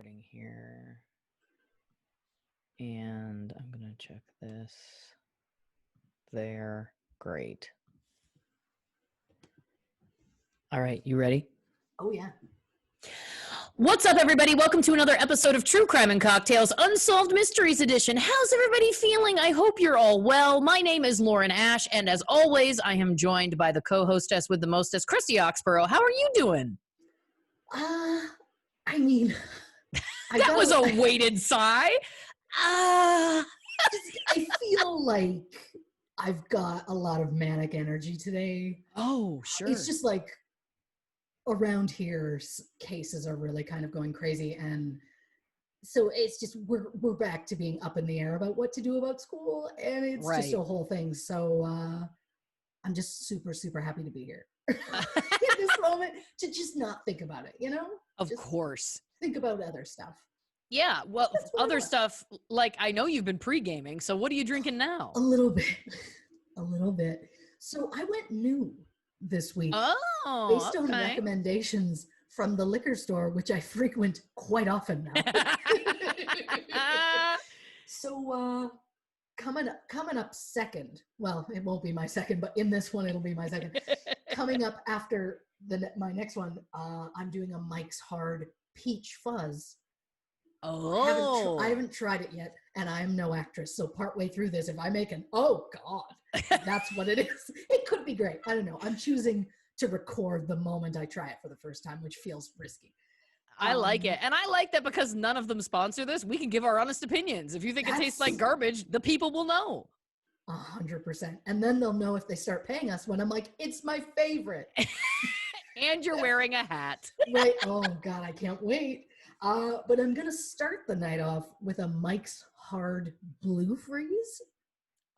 recording here. And I'm going to check this. There. Great. All right, you ready? Oh, yeah. What's up, everybody? Welcome to another episode of True Crime and Cocktails, Unsolved Mysteries Edition. How's everybody feeling? I hope you're all well. My name is Lauren Ash, and as always, I am joined by the co-hostess with the mostest, Christy Oxborough. How are you doing? I mean... That was a weighted sigh. I feel like I've got a lot of manic energy today. Oh, sure. It's just like around here, cases are really kind of going crazy, and so it's just we're back to being up in the air about what to do about school, and it's just a whole thing. So I'm just super happy to be here in this moment to just not think about it, you know? Of course. Think about other stuff. Yeah, well, other stuff, like I know you've been pre-gaming, so what are you drinking now? A little bit. So I went new this week based on recommendations from the liquor store, which I frequent quite often now. So coming up second, well, it won't be my second, but in this one it'll be my second. Coming up after my next one, I'm doing a Mike's Hard Peach Fuzz. Oh, I haven't tried it yet, and I am no actress. So partway through this, if I make an oh god, that's what it is. It could be great. I don't know. I'm choosing to record the moment I try it for the first time, which feels risky. I like it, and I like that because none of them sponsor this. We can give our honest opinions. If you think it tastes like garbage, the people will know. 100%, and then they'll know if they start paying us when I'm like, it's my favorite. And you're wearing a hat. Right? Oh god, I can't wait. But I'm going to start the night off with a Mike's Hard Blue Freeze.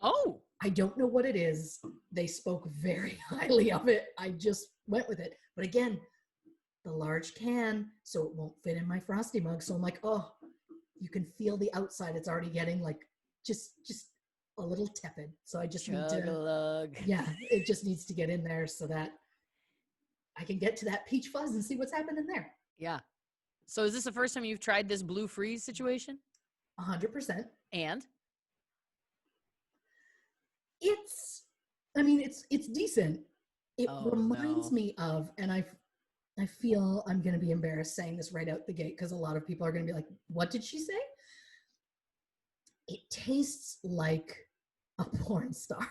Oh. I don't know what it is. They spoke very highly of it. I just went with it. But again, the large can, so it won't fit in my Frosty mug. So I'm like, oh, you can feel the outside. It's already getting like just a little tepid. So I just need to, yeah, it just needs to get in there so that I can get to that peach fuzz and see what's happening there. Yeah. So is this the first time you've tried this blue freeze situation? 100%. And? It's decent. It reminds me of, and I feel I'm going to be embarrassed saying this right out the gate because a lot of people are going to be like, what did she say? It tastes like a porn star.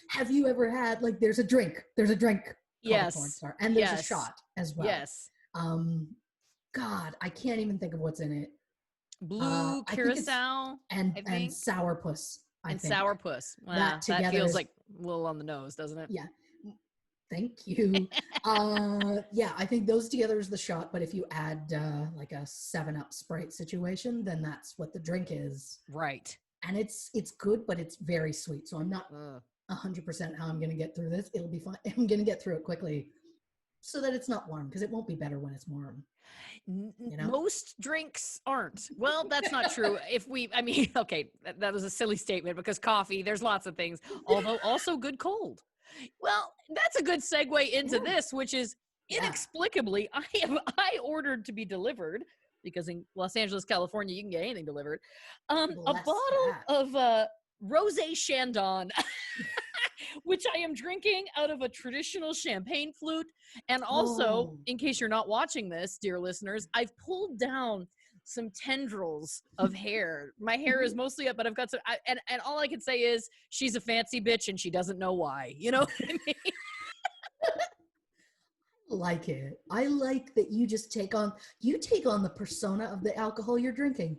Have you ever had, like, there's a drink yes. called a porn star, and there's a shot as well. Yes. God, I can't even think of what's in it. Blue curacao and sourpuss. And sourpuss. Wow, that feels like a little on the nose, doesn't it? Yeah. Thank you. Yeah, I think those together is the shot. But if you add like a 7-Up Sprite situation, then that's what the drink is. Right. And it's good, but it's very sweet. So I'm not 100% how I'm going to get through this. It'll be fine. I'm going to get through it quickly so that it's not warm, because it won't be better when it's warm. You know? Most drinks aren't. Well, that's not true. Okay, that was a silly statement because coffee, there's lots of things, although also good cold. Well, that's a good segue into this, which is inexplicably, I ordered to be delivered, because in Los Angeles, California, you can get anything delivered, a bottle of Rosé Chandon, which I am drinking out of a traditional champagne flute. And also, in case you're not watching this, dear listeners, I've pulled down some tendrils of hair. My hair is mostly up, but I've got some, and all I can say is she's a fancy bitch and she doesn't know why. You know what I mean? Like it. I like that you just take on the persona of the alcohol you're drinking.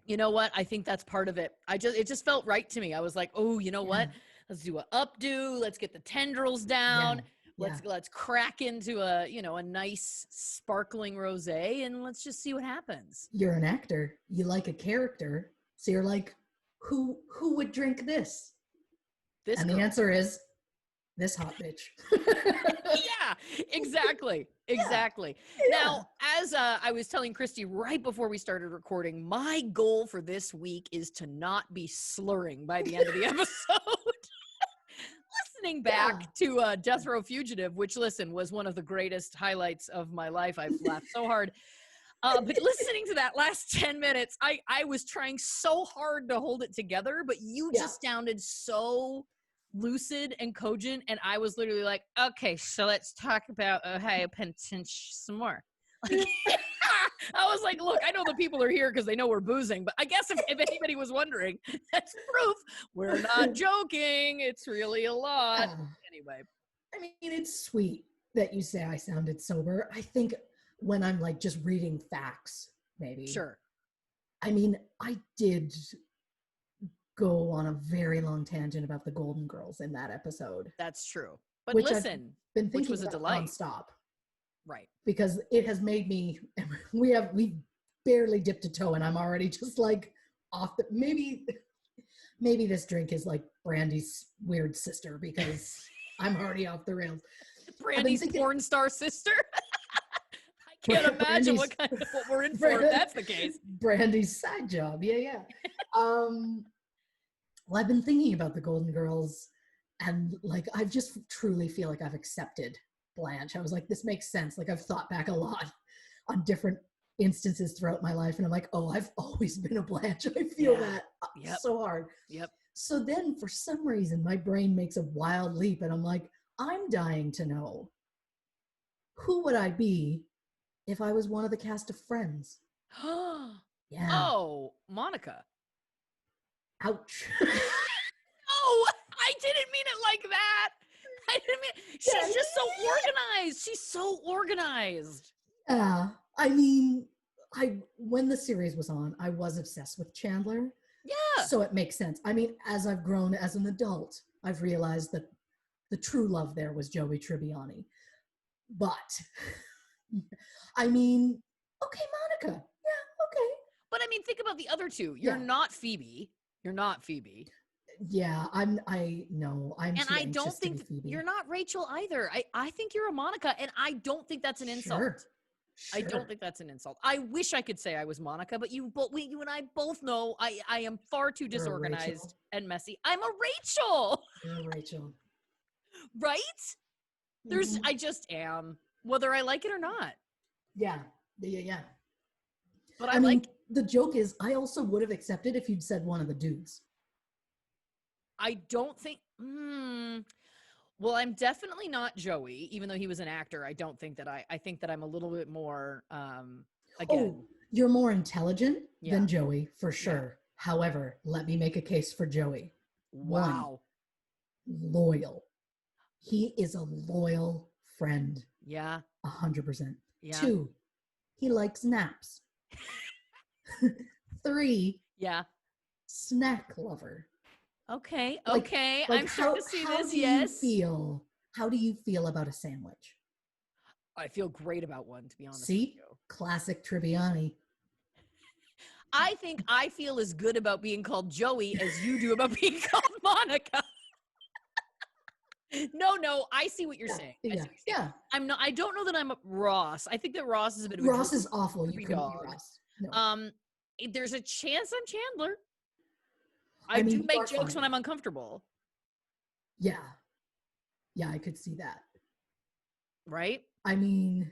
You know what? I think that's part of it. It just felt right to me. I was like, oh, you know what? Let's do a updo. Let's get the tendrils down. Let's crack into a nice sparkling rosé, and let's just see what happens. You're an actor. You like a character. So you're like, who would drink this? This and girl. The answer is this hot bitch. Yeah, exactly. Exactly. Yeah. Now, as I was telling Christy right before we started recording, my goal for this week is to not be slurring by the end of the episode. listening back to Death Row Fugitive, which, listen, was one of the greatest highlights of my life. I've laughed so hard. But listening to that last 10 minutes, I was trying so hard to hold it together, but you just sounded so lucid and cogent, and I was literally like, okay, so let's talk about Ohio Penitentiary some more. Like, I was like, look, I know the people are here because they know we're boozing, but I guess if anybody was wondering, that's proof we're not joking. It's really a lot. Anyway. I mean, it's sweet that you say I sounded sober. I think when I'm like just reading facts, maybe. Sure. I mean, I did go on a very long tangent about the Golden Girls in that episode. That's true. But which listen, I've been thinking which was a about delight. nonstop. Right. Because it has made me, we barely dipped a toe and I'm already just like off the, maybe this drink is like Brandy's weird sister because I'm already off the rails. Brandy's porn star sister? I can't imagine what we're in for if that's the case. Brandy's side job. Yeah. Well, I've been thinking about the Golden Girls and like, I just truly feel like I've accepted Blanche. I was like, this makes sense. Like I've thought back a lot on different instances throughout my life and I'm like, oh, I've always been a Blanche. I feel that so hard. Yep. So then for some reason, my brain makes a wild leap and I'm like, I'm dying to know, who would I be if I was one of the cast of Friends? Yeah. Oh, Monica. Ouch. Oh, I didn't mean it like that. I didn't mean, she's just so organized. She's so organized. I mean, when the series was on, I was obsessed with Chandler. Yeah. So it makes sense. I mean, as I've grown as an adult, I've realized that the true love there was Joey Tribbiani. But, I mean, okay, Monica. Yeah, okay. But I mean, think about the other two. You're not Phoebe. You're not Phoebe. Yeah, I'm and I don't think you're not Rachel either. I think you're a Monica, and I don't think that's an insult. Sure. I don't think that's an insult. I wish I could say I was Monica, but you and I both know I am far too disorganized and messy. I'm a Rachel. You're a Rachel. Right? I just am, whether I like it or not. Yeah. But I mean, the joke is, I also would have accepted if you'd said one of the dudes. I don't think. Well, I'm definitely not Joey, even though he was an actor. I don't think that I think that I'm a little bit more. Again, you're more intelligent than Joey for sure. Yeah. However, let me make a case for Joey. Wow. 1, loyal. He is a loyal friend. Yeah. 100%. Yeah. 2, he likes naps. 3, snack lover. Okay. Like, I'm starting to see this. Yes. How do you feel about a sandwich? I feel great about one, to be honest. See? With you. Classic Tribbiani. I think I feel as good about being called Joey as you do about being called Monica. No, I see what you're saying. Yeah. I don't know that I'm Ross. I think that Ross is a bit of a Ross is awful. You couldn't be Ross. No. There's a chance I'm Chandler. I do make jokes when I'm uncomfortable. Yeah, I could see that. Right? I mean,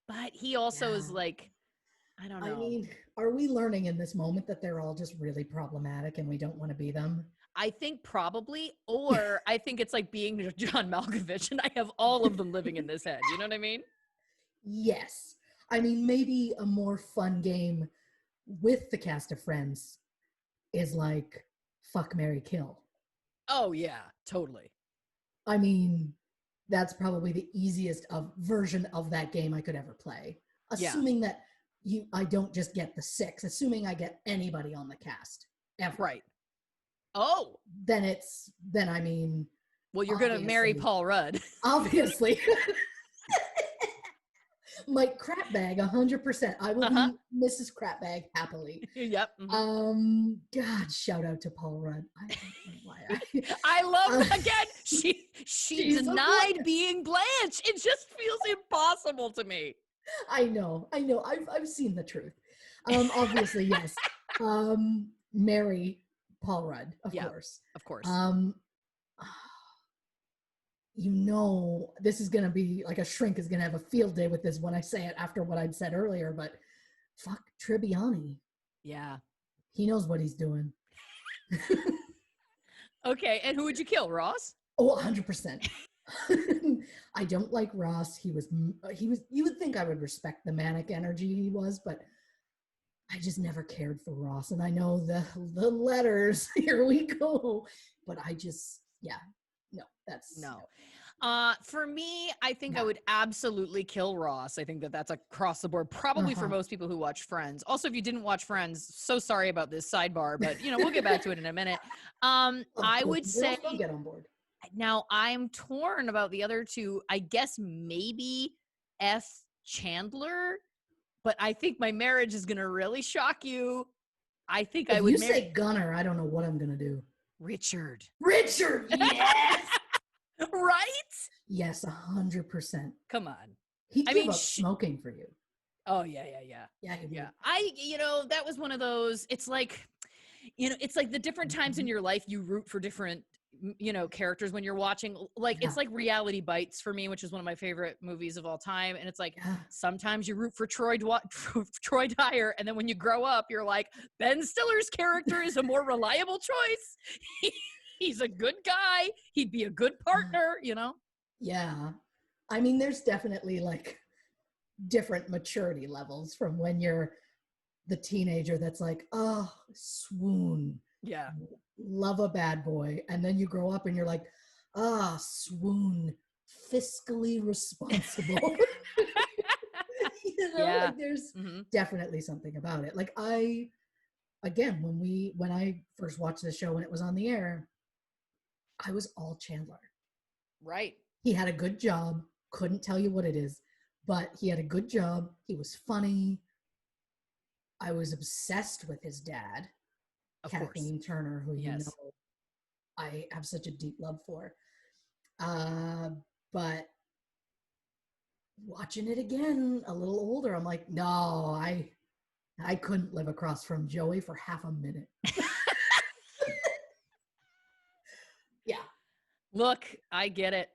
but he also is like, I don't know. I mean, are we learning in this moment that they're all just really problematic and we don't want to be them? I think probably, or I think it's like being John Malkovich and I have all of them living in this head. You know what I mean? Yes. I mean, maybe a more fun game with the cast of Friends is like fuck, marry, kill. Oh yeah, totally. I mean, that's probably the easiest version of that game I could ever play. Assuming that I don't just get the 6, assuming I get anybody on the cast ever. Right. Oh. Then I mean. Well, you're going to marry Paul Rudd. Obviously. Like Crapbag, 100%. I will be Mrs. Crapbag happily. Yep. God, shout out to Paul Rudd. I don't know why. I love again. She denied being Blanche. It just feels impossible to me. I know. I've seen the truth. Obviously, yes. Marry Paul Rudd, of course. Of course. you know, this is going to be like a shrink is going to have a field day with this when I say it after what I'd said earlier, but fuck Tribbiani. Yeah. He knows what he's doing. Okay. And who would you kill, Ross? Oh, 100%. I don't like Ross. He was, you would think I would respect the manic energy he was, but I just never cared for Ross. And I know the letters, here we go. But I just, yeah, no, that's No. For me, I think I No. would absolutely kill Ross. I think that that's across the board, probably for most people who watch Friends. Also, if you didn't watch Friends, so sorry about this sidebar, but you know, we'll get back to it in a minute. I would say I'll get on board. now I'm torn about the other two. I guess maybe F. Chandler, but I think my marriage is going to really shock you. I think I If would you marry say Gunner, I don't know what I'm gonna do. Richard. Richard, yes, Right? yes, 100%. Come on. He'd I give mean, up smoking for you. Oh, yeah. Yeah, he would. Yeah. That was one of those, it's like, it's like the different times in your life you root for different, characters when you're watching, like, Yeah. it's like Reality Bites for me, which is one of my favorite movies of all time. And it's like, Yeah. sometimes you root for Troy Dyer. And then when you grow up, you're like, Ben Stiller's character is a more reliable choice. He's a good guy. He'd be a good partner, Yeah. I mean, there's definitely like different maturity levels from when you're the teenager that's like, oh, swoon, Yeah. love a bad boy. And then you grow up and you're like, ah, swoon, fiscally responsible. Yeah. Like there's definitely something about it. Like again, when I first watched the show when it was on the air, I was all Chandler. Right. He had a good job. Couldn't tell you what it is, but he had a good job. He was funny. I was obsessed with his dad, Of course. Kathleen Turner, who Yes. I have such a deep love for. But watching it again, a little older, I'm like, no, I couldn't live across from Joey for half a minute. Yeah. Look, I get it.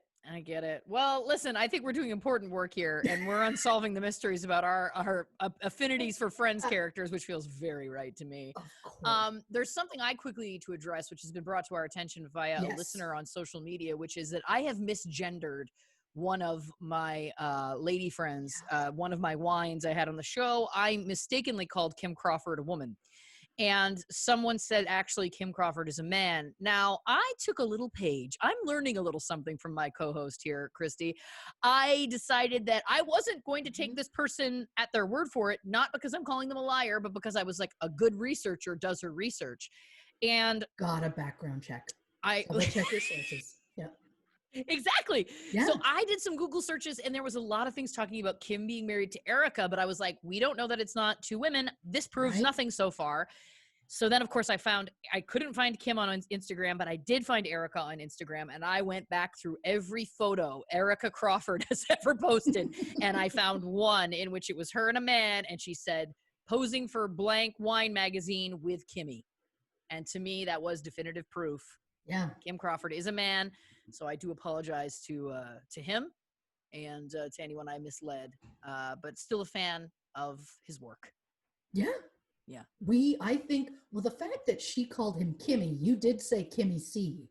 Well, listen, I think we're doing important work here, and we're unsolving the mysteries about our affinities for Friends characters, which feels very right to me. Of course. There's something I quickly need to address, which has been brought to our attention via a listener on social media, which is that I have misgendered one of my lady friends, one of my wines I had on the show. I mistakenly called Kim Crawford a woman. And someone said, actually, Kim Crawford is a man. Now, I took a little page. I'm learning a little something from my co-host here, Christy. I decided that I wasn't going to take this person at their word for it, not because I'm calling them a liar, but because I was like, a good researcher does her research. And got a background check. I check your sources. Yeah. Exactly. Yeah. So I did some Google searches and there was a lot of things talking about Kim being married to Erica, but I was like, we don't know that it's not two women. This proves nothing so far. So then, of course, I couldn't find Kim on Instagram, but I did find Erica on Instagram. And I went back through every photo Erica Crawford has ever posted. And I found one in which it was her and a man. And she said, posing for blank wine magazine with Kimmy. And to me, that was definitive proof. Yeah. Kim Crawford is a man. So I do apologize to him and to anyone I misled, but still a fan of his work. Yeah. Yeah. I think, the fact that she called him Kimmy, you did say Kimmy C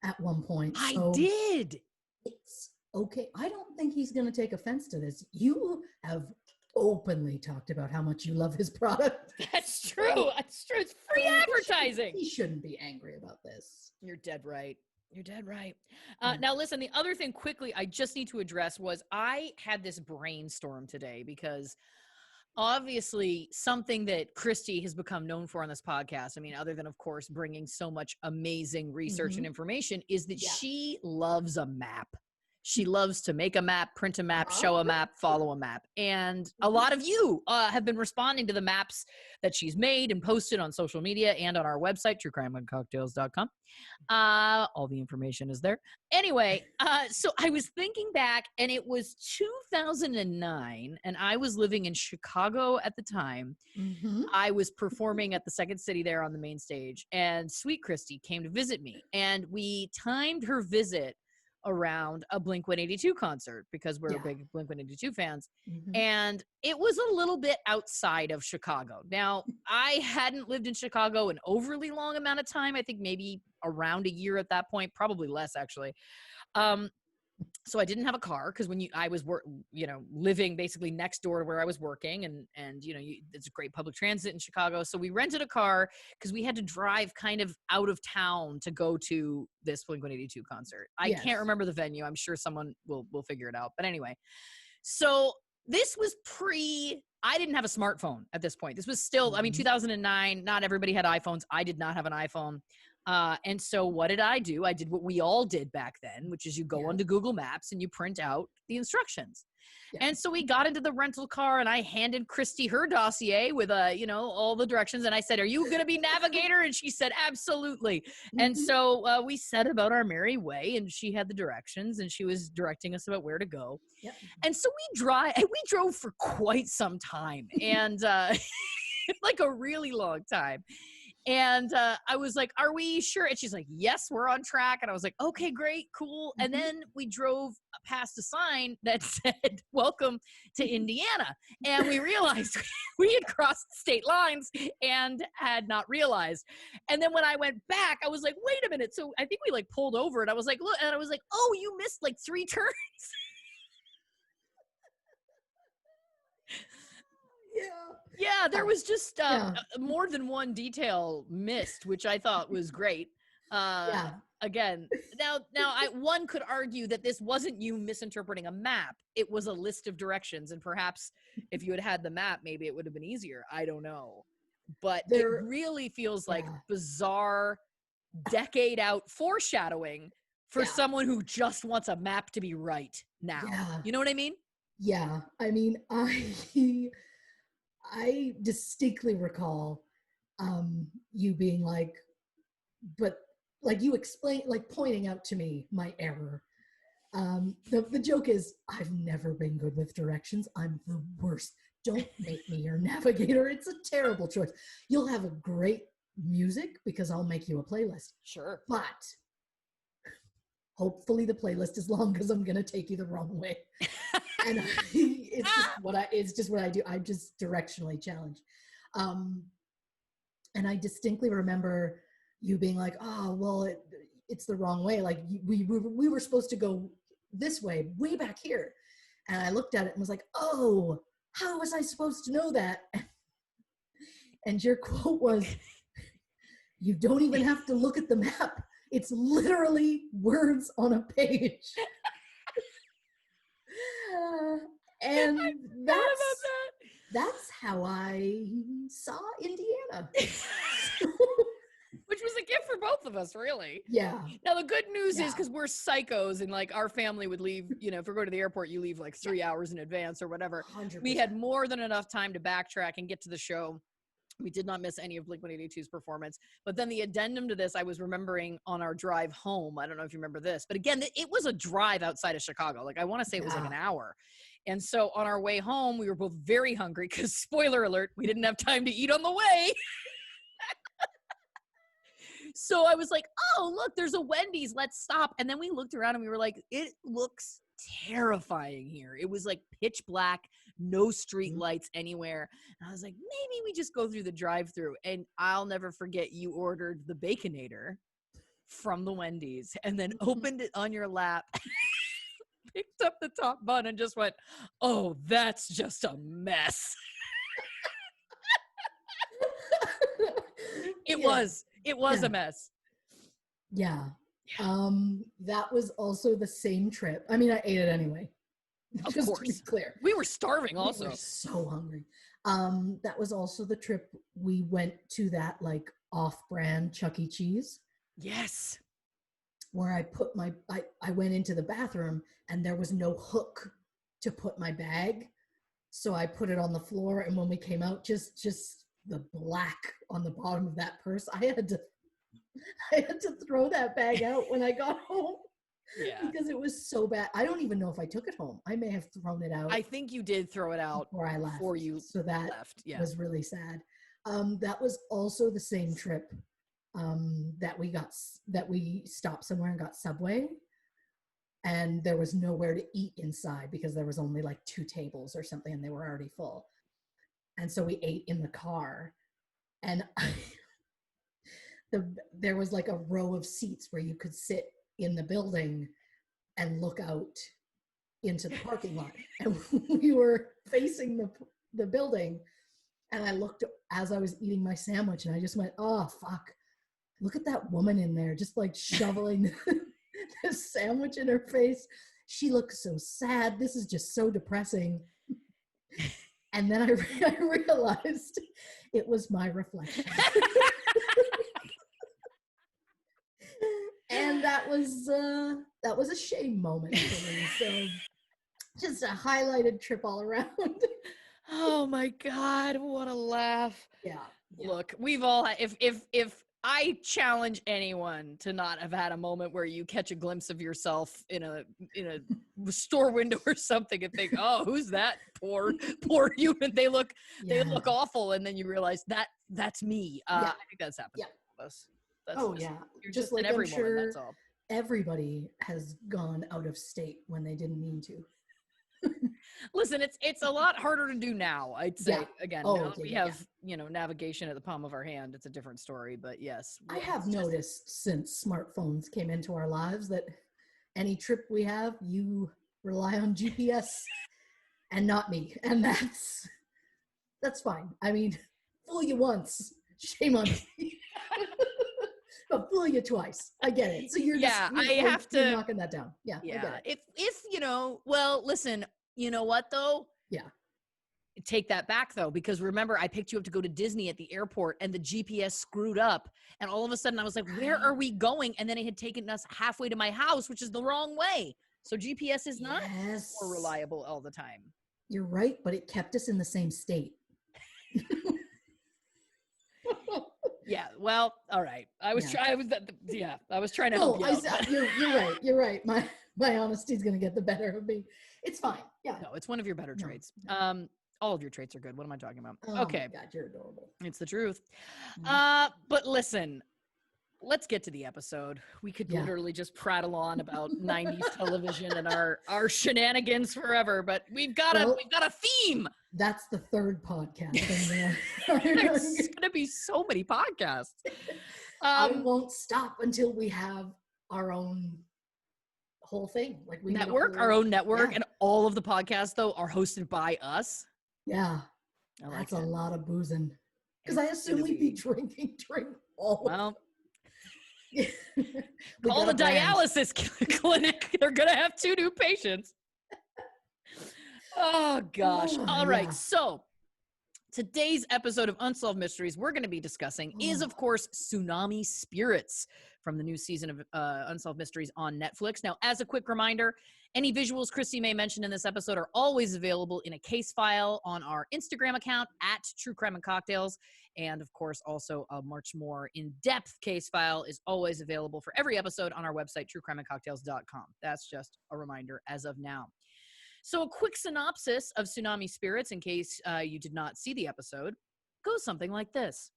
at one point. I so did. It's okay. I don't think he's going to take offense to this. You have openly talked about how much you love his product. That's true. That's true. It's free advertising. He shouldn't be angry about this. You're dead right. Now, listen, the other thing quickly I just need to address was I had this brainstorm today because obviously something that Christy has become known for on this podcast, I mean, other than, of course, bringing so much amazing research and information, is that she loves a map. She loves to make a map, print a map, show a map, follow a map. And a lot of you have been responding to the maps that she's made and posted on social media and on our website, truecrimeandcocktails.com. All the information is there. Anyway, so I was thinking back, and it was 2009, and I was living in Chicago at the time. I was performing at the Second City there on the main stage, and Sweet Christy came to visit me, and we timed her visit around a Blink-182 concert because we're Yeah. big Blink-182 fans. Mhm. And it was a little bit outside of Chicago. Now, I hadn't lived in Chicago an overly long amount of time. I think maybe around a year at that point, probably less actually. So I didn't have a car because I was living basically next door to where I was working, and it's a great public transit in Chicago. So we rented a car because we had to drive kind of out of town to go to this Blink-182 concert. I Yes. can't remember the venue. I'm sure someone will figure it out. But anyway, so this was I didn't have a smartphone at this point. This was still, Mhm. 2009. Not everybody had iPhones. I did not have an iPhone. And so what did I do? I did what we all did back then, which is you go Yeah. onto Google Maps and you print out the instructions. Yeah. And so we got into the rental car and I handed Christy her dossier with all the directions. And I said, "Are you going to be navigator?" And she said, "Absolutely." And Mhm. so we set about our merry way, and she had the directions and she was directing us about where to go. Yep. And so we drove for quite some time, and like a really long time. And I was like, "Are we sure?" And she's like, "Yes, we're on track." And I was like, "Okay, great, cool." And Mhm. then we drove past a sign that said, "Welcome to Indiana." And we realized we had crossed state lines and had not realized. And then when I went back, I was like, "Wait a minute." So I think we like pulled over, and I was like, "Look," and I was like, "Oh, you missed like 3 turns." Yeah. Yeah, there was just Yeah. more than one detail missed, which I thought was great. Yeah. Again, one could argue that this wasn't you misinterpreting a map. It was a list of directions, and perhaps if you had had the map, maybe it would have been easier. I don't know. But it There. really feels like Yeah. bizarre, decade out foreshadowing for Yeah. someone who just wants a map to be right now. Yeah. You know what I mean? Yeah. I mean, I distinctly recall you being like, but like you explain, like pointing out to me my error. The joke is, I've never been good with directions. I'm the worst. Don't make me your navigator. It's a terrible choice. You'll have a great music because I'll make you a playlist. Sure. But hopefully the playlist is long because I'm gonna take you the wrong way. And it's just what I do. I'm just directionally challenged. And I distinctly remember you being like, "Oh, well, it's the wrong way. Like we were supposed to go this way, way back here." And I looked at it and was like, "Oh, how was I supposed to know that?" And your quote was, "You don't even have to look at the map. It's literally words on a page." And that's how I saw Indiana. Which was a gift for both of us, really. Yeah. Now, the good news is Yeah. because we're psychos and like our family would leave, if we're going to the airport, you leave like 3 hours in advance or whatever. 100%. We had more than enough time to backtrack and get to the show. We did not miss any of Blink-182's performance. But then the addendum to this, I was remembering on our drive home. I don't know if you remember this, but again, it was a drive outside of Chicago. Like I want to say it was like an hour. And so on our way home, we were both very hungry because spoiler alert, we didn't have time to eat on the way. So I was like, "Oh, look, there's a Wendy's. Let's stop." And then we looked around and we were like, it looks terrifying here. It was like pitch black, no street lights anywhere. And I was like, maybe we just go through the drive-thru. And I'll never forget, you ordered the Baconator from the Wendy's and then opened it on your lap, picked up the top bun and just went, "Oh, that's just a mess." It was a mess. Yeah. That was also the same trip. I mean, I ate it anyway. Of just course. to be clear. We were starving also. We were so hungry. That was also the trip we went to that like off-brand Chuck E. Cheese. Yes. Where I put I went into the bathroom and there was no hook to put my bag. So I put it on the floor, and when we came out, just the black on the bottom of that purse, I had to throw that bag out when I got home. Yeah. Because it was so bad. I don't even know if I took it home. I may have thrown it out. I think you did throw it out before I left. Before you so that left. Yeah. was really sad. That was also the same trip that we stopped somewhere and got Subway. and there was nowhere to eat inside because there was only like 2 tables or something, and they were already full. And so we ate in the car, and there was like a row of seats where you could sit in the building and look out into the parking lot. And we were facing the building, and I looked as I was eating my sandwich, and I just went, oh, fuck. Look at that woman in there, just like shoveling the sandwich in her face. She looks so sad. This is just so depressing. And then I realized it was my reflection. And that was a shame moment for me. So just a highlighted trip all around. Oh my God, what a laugh. Yeah. Look, we've all if I challenge anyone to not have had a moment where you catch a glimpse of yourself in a store window or something and think, oh, who's that poor human? They look awful, and then you realize that's me. I think that's happened to all of us. You're just like, I'm sure that's all. Everybody has gone out of state when they didn't mean to. Listen, it's a lot harder to do now, I'd say. Again, now that we have navigation at the palm of our hand, it's a different story. But yes, I have noticed since smartphones came into our lives that any trip we have, you rely on GPS and not me, and that's fine. I mean, fool you once, shame on me. But fool you twice. I get it. So you're you're knocking that down. Yeah. I get it. If well, listen, you know what though? Yeah. Take that back though, because remember, I picked you up to go to Disney at the airport, and the GPS screwed up, and all of a sudden I was like, where are we going? And then it had taken us halfway to my house, which is the wrong way. So GPS is not more reliable all the time. You're right, but it kept us in the same state. Yeah, well, all right. I was trying to help you out. You're right. My honesty is going to get the better of me. It's fine. Yeah. No, it's one of your better traits. All of your traits are good. What am I talking about? Oh okay. My God, you're adorable. It's the truth. But listen, let's get to the episode. We could literally just prattle on about 90s television and our shenanigans forever, but we've got a theme. That's the third podcast. There's going to be so many podcasts. I won't stop until we have our own whole thing. Like we our own network, and all of the podcasts though are hosted by us. Yeah, that's a lot of boozing. Because I assume we'd be drinking all. Well, call the dialysis clinic. They're gonna have 2 new patients. Oh gosh. All right. So today's episode of Unsolved Mysteries we're going to be discussing is, of course, Tsunami Spirits from the new season of Unsolved Mysteries on Netflix. Now, as a quick reminder, any visuals Christy may mention in this episode are always available in a case file on our Instagram account at True Crime and Cocktails. And, of course, also a much more in-depth case file is always available for every episode on our website, truecrimeandcocktails.com. That's just a reminder as of now. So a quick synopsis of Tsunami Spirits, in case you did not see the episode, goes something like this.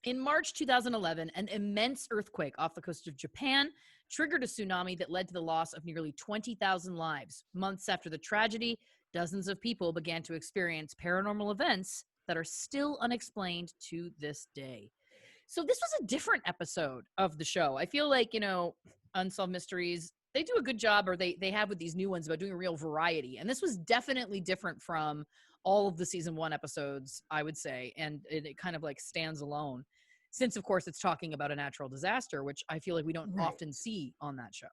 In March 2011, an immense earthquake off the coast of Japan triggered a tsunami that led to the loss of nearly 20,000 lives. Months after the tragedy, dozens of people began to experience paranormal events that are still unexplained to this day. So this was a different episode of the show. I feel like, Unsolved Mysteries, they do a good job, or they have with these new ones, about doing a real variety. And this was definitely different from all of the season 1 episodes, I would say. And it kind of like stands alone, since, of course, it's talking about a natural disaster, which I feel like we don't often see on that show.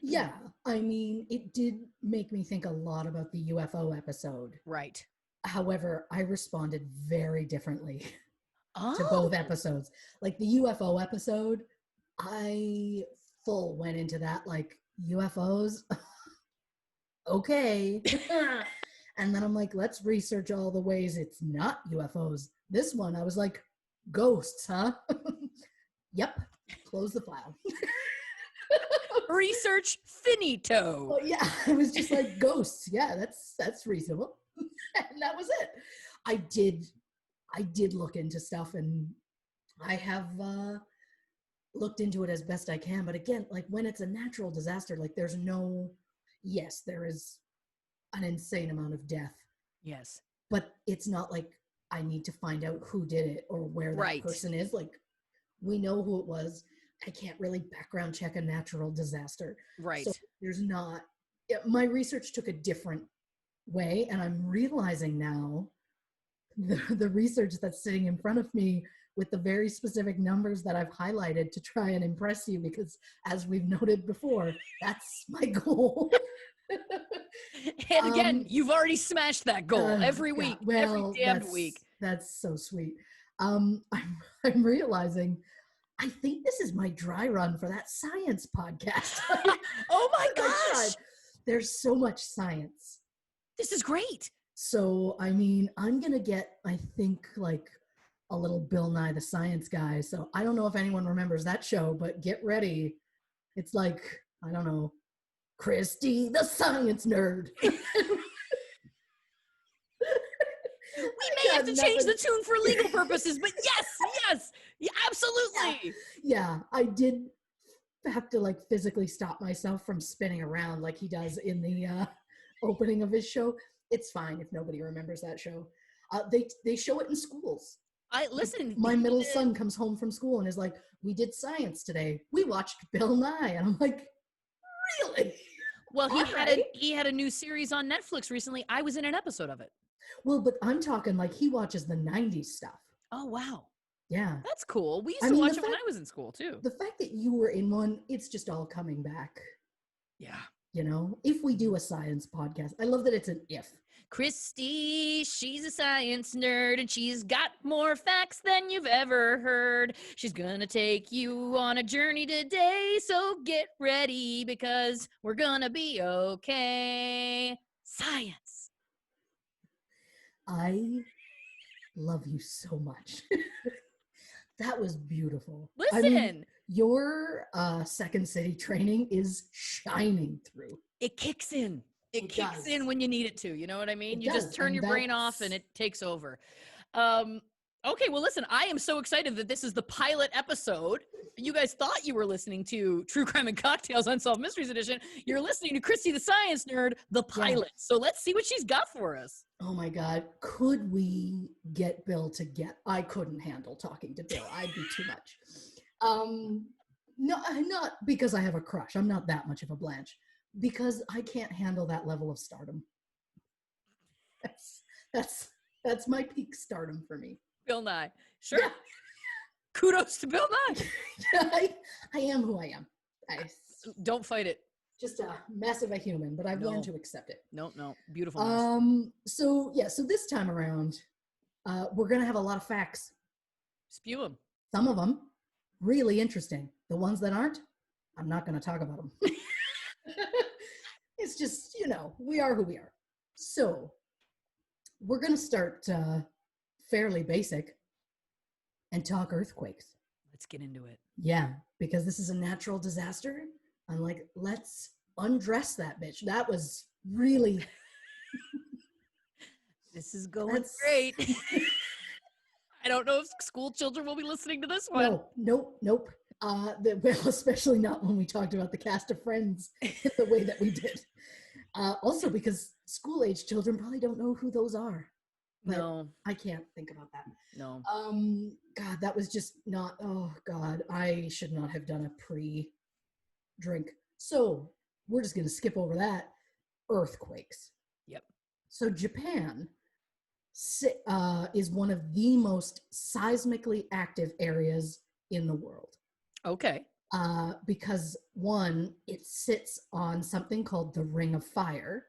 Yeah. I mean, it did make me think a lot about the UFO episode. Right. However, I responded very differently to both episodes. Like the UFO episode, I full went into that like, UFOs? Okay. And then I'm like, let's research all the ways it's not UFOs. This one, I was like, ghosts, huh? Yep. Close the file. Research finito. Well, yeah, it was just like ghosts. Yeah, that's reasonable. And that was it. I did look into stuff, and I have looked into it as best I can. But again, like when it's a natural disaster, like there's no, yes, there is an insane amount of death, Yes. but it's not like I need to find out who did it or where that Right. person is. Like we know who it was. I can't really background check a natural disaster. Right. So there's not, my research took a different way, and I'm realizing now the research that's sitting in front of me with the very specific numbers that I've highlighted to try and impress you, because as we've noted before, that's my goal. And again, you've already smashed that goal every yeah, week, well, every damned week. That's so sweet. I'm realizing I think this is my dry run for that science podcast. Oh my that I tried. gosh. There's so much science. This is great. So, I mean, I'm going to get, I think, like a little Bill Nye the Science Guy. So I don't know if anyone remembers that show, but get ready. It's like, I don't know, Christy the Science Nerd. We may have to change the tune for legal purposes, but yes, yeah, absolutely. Yeah, I did have to like physically stop myself from spinning around like he does in the opening of his show. It's fine if nobody remembers that show. They show it in schools. I listen. My middle son comes home from school and is like, "We did science today. We watched Bill Nye," and I'm like, "Really?" Well, Alright. he had a new series on Netflix recently. I was in an episode of it. Well, but I'm talking like he watches the '90s stuff. Oh wow, Yeah, that's cool. We used I to mean, watch it when I was in school too. the fact that you were in one, it's just all coming back. Yeah. You know, if we do a science podcast, I love that it's an if. Christy, she's a science nerd and she's got more facts than you've ever heard. She's gonna take you on a journey today, so get ready because we're gonna be okay. Science. I love you so much. That was beautiful. Listen, I mean, your Second City training is shining through. it kicks in. It kicks does. in when you need it to. You know what I mean? It You does, just turn and your brain off and it takes over. Okay, well, listen, I am so excited that this is the pilot episode. You guys thought you were listening to True Crime and Cocktails Unsolved Mysteries Edition. You're listening to Christy the Science Nerd, the pilot. So let's see what she's got for us. Oh my God. Could we get Bill to I couldn't handle talking to Bill. I'd be too much. No, not because I have a crush. I'm not that much of a Blanche. Because I can't handle that level of stardom. That's my peak stardom for me. Bill Nye. Sure. Yeah. Kudos to Bill Nye. I am who I am. Don't fight it. Just a mess of a human, but I've learned to accept it. No. Beautiful mess. So this time around, we're gonna have a lot of facts. Spew them. Some of them really interesting. The ones that aren't, I'm not gonna talk about them. It's just, we are who we are. So we're going to start fairly basic and talk earthquakes. Let's get into it. Yeah, because this is a natural disaster. I'm like, let's undress that bitch. That was really... This is going great. I don't know if school children will be listening to this one. Nope. Especially not when we talked about the cast of Friends the way that we did. Also because school-age children probably don't know who those are. No. I can't think about that. No. God, that was just not, oh God, I should not have done a pre-drink. So we're just going to skip over that. Earthquakes. Yep. So Japan is one of the most seismically active areas in the world. Okay. Because one, it sits on something called the Ring of Fire,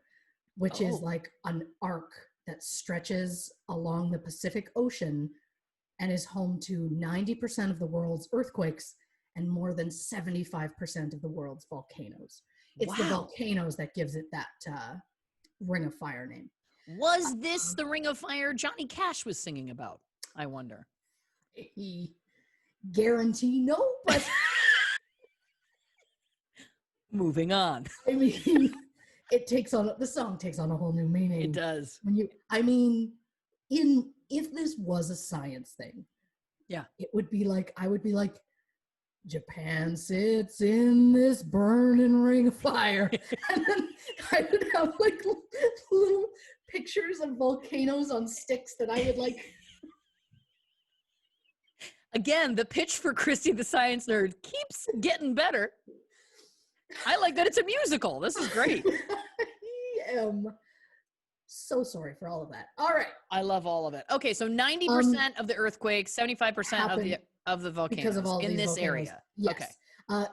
which is like an arc that stretches along the Pacific Ocean and is home to 90% of the world's earthquakes and more than 75% of the world's volcanoes. It's the volcanoes that gives it that Ring of Fire name. Was this the Ring of Fire Johnny Cash was singing about? I wonder. Guarantee no, but moving on. I mean, the song takes on a whole new meaning. It does. If this was a science thing, yeah, it would be like, I would be like, Japan sits in this burning ring of fire. And then I would have like little pictures of volcanoes on sticks that I would like. Again, the pitch for Christy the Science Nerd keeps getting better. I like that it's a musical. This is great. I am so sorry for all of that. All right. I love all of it. Okay, so 90% of the earthquakes, 75% of the volcanoes because of all in these this volcanoes. area. Yes. Okay.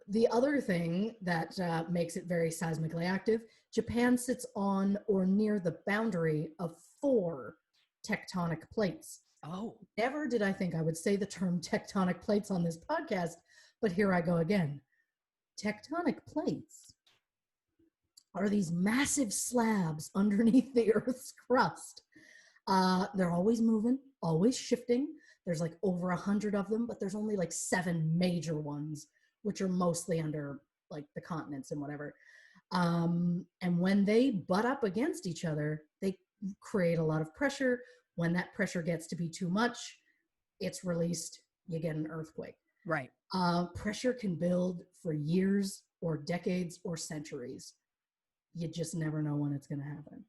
The other thing that makes it very seismically active, Japan sits on or near the boundary of 4 tectonic plates. Oh. Never did I think I would say the term tectonic plates on this podcast, but here I go again. Tectonic plates are these massive slabs underneath the Earth's crust. They're always moving, always shifting. There's like over 100 of them, but there's only like 7 major ones, which are mostly under like the continents and whatever. And when they butt up against each other, they create a lot of pressure. When that pressure gets to be too much, it's released, you get an earthquake. Right. Pressure can build for years or decades or centuries. You just never know when it's going to happen.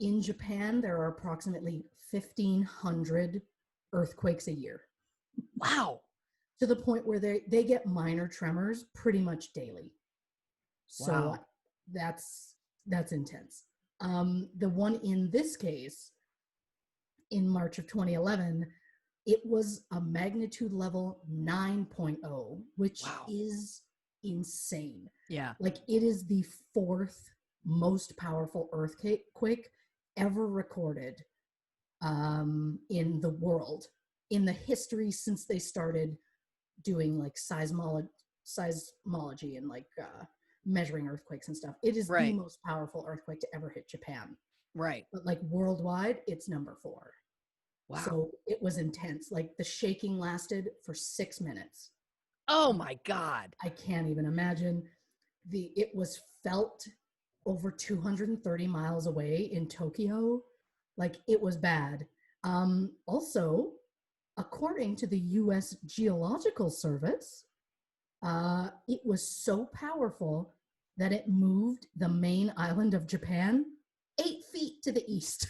In Japan, there are approximately 1,500 earthquakes a year. Wow. To the point where they get minor tremors pretty much daily. So Wow. that's intense. The one in this case, in March of 2011, it was a magnitude level 9.0, which Wow. is insane. Yeah. Like it is the 4th most powerful earthquake ever recorded in the world, in the history since they started doing like seismology and like measuring earthquakes and stuff. It is the most powerful earthquake to ever hit Japan. Right. But like worldwide, it's number 4. Wow. So it was intense. Like the shaking lasted for 6 minutes. Oh my God. I can't even imagine. It was felt over 230 miles away in Tokyo. Like it was bad. Also, according to the US Geological Service, it was so powerful that it moved the main island of Japan 8 feet to the east.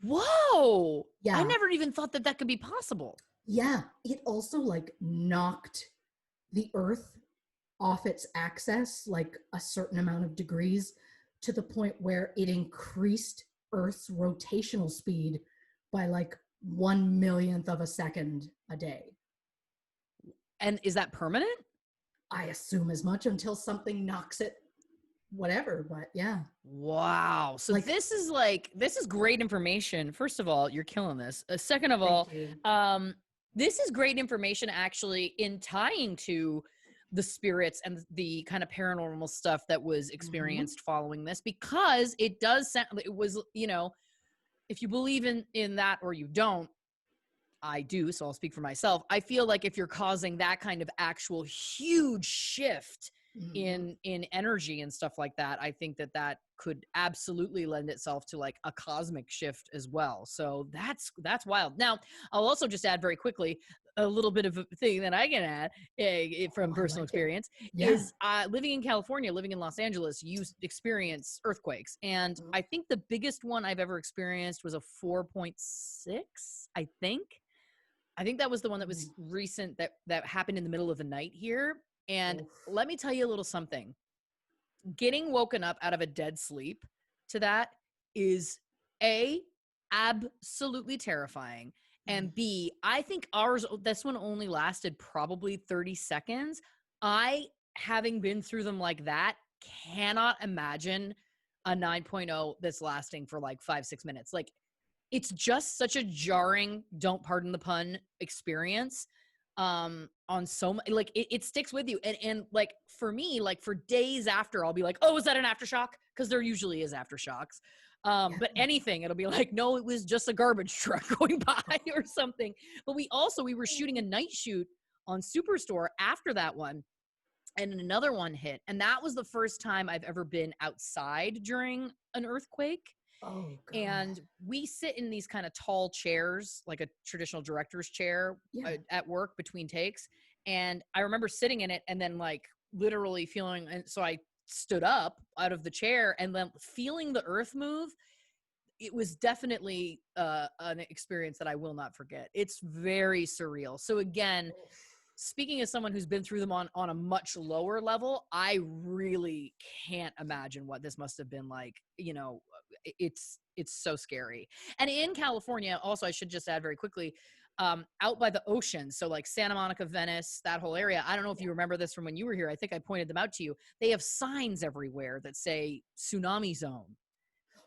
Whoa. Yeah. I never even thought that could be possible. Yeah. It also like knocked the Earth off its axis like a certain amount of degrees, to the point where it increased Earth's rotational speed by like 1/1,000,000th of a second a day. And is that permanent? I assume as much, until something knocks it, whatever, but yeah. Wow. So Like- this is great information. First of all, you're killing this. Second of all, Thank you. this is great information actually in tying to the spirits and the kind of paranormal stuff that was experienced following this, because it does sound, it was, you know, if you believe in that or you don't, I do, so I'll speak for myself. I feel like if you're causing that kind of actual huge shift in energy and stuff like that, I think that could absolutely lend itself to like a cosmic shift as well. So that's wild. Now, I'll also just add very quickly a little bit of a thing that I can add from personal experience is living in California, living in Los Angeles, you experience earthquakes. And I think the biggest one I've ever experienced was a 4.6, I think that was the one that was recent, that happened in the middle of the night here. And let me tell you a little something. Getting woken up out of a dead sleep to that is A, absolutely terrifying. And B, I think this one only lasted probably 30 seconds. I, having been through them like that, cannot imagine a 9.0 that's lasting for like 5-6 minutes. Like, it's just such a jarring, don't pardon the pun, experience on so much. Like it sticks with you. And like for me, like for days after, I'll be like, oh, is that an aftershock? Because there usually is aftershocks. But anything, it'll be like, no, it was just a garbage truck going by or something. But we were shooting a night shoot on Superstore after that one. And another one hit. And that was the first time I've ever been outside during an earthquake. Oh God. And we sit in these kind of tall chairs, like a traditional director's chair Yeah. at work between takes. And I remember sitting in it and then like literally feeling, and so I stood up out of the chair and then feeling the earth move. It was definitely an experience that I will not forget. It's very surreal. So again, speaking as someone who's been through them on a much lower level, I really can't imagine what this must have been like. You know, it's so scary. And in California, also, I should just add very quickly, out by the ocean, so like Santa Monica, Venice, that whole area. I don't know if you remember this from when you were here. I think I pointed them out to you. They have signs everywhere that say tsunami zone.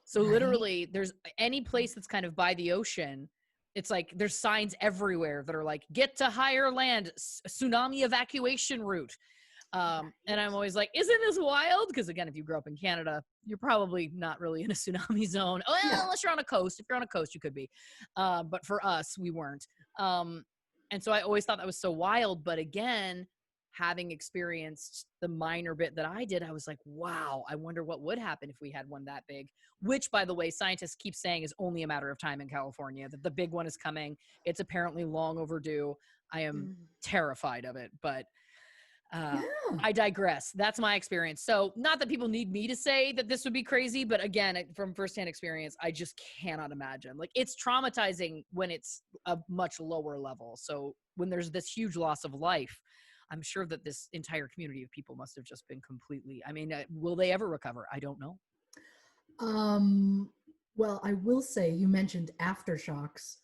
So Right. literally, there's any place that's kind of by the ocean. It's like there's signs everywhere that are like, get to higher land, tsunami evacuation route. And I'm always like, isn't this wild? Because again, if you grew up in Canada, you're probably not really in a tsunami zone. Well, Yeah. unless you're on a coast. If you're on a coast, you could be. But for us, we weren't. And so I always thought that was so wild. But again, having experienced the minor bit that I did, I was like, wow, I wonder what would happen if we had one that big, which, by the way, scientists keep saying is only a matter of time in California, that the big one is coming. It's apparently long overdue. I am terrified of it, but Yeah. I digress. That's my experience. So not that people need me to say that this would be crazy, but again, from firsthand experience, I just cannot imagine. Like, it's traumatizing when it's a much lower level. So when there's this huge loss of life, I'm sure that this entire community of people must have just been completely, I mean, will they ever recover? I don't know. Well, I will say, you mentioned aftershocks.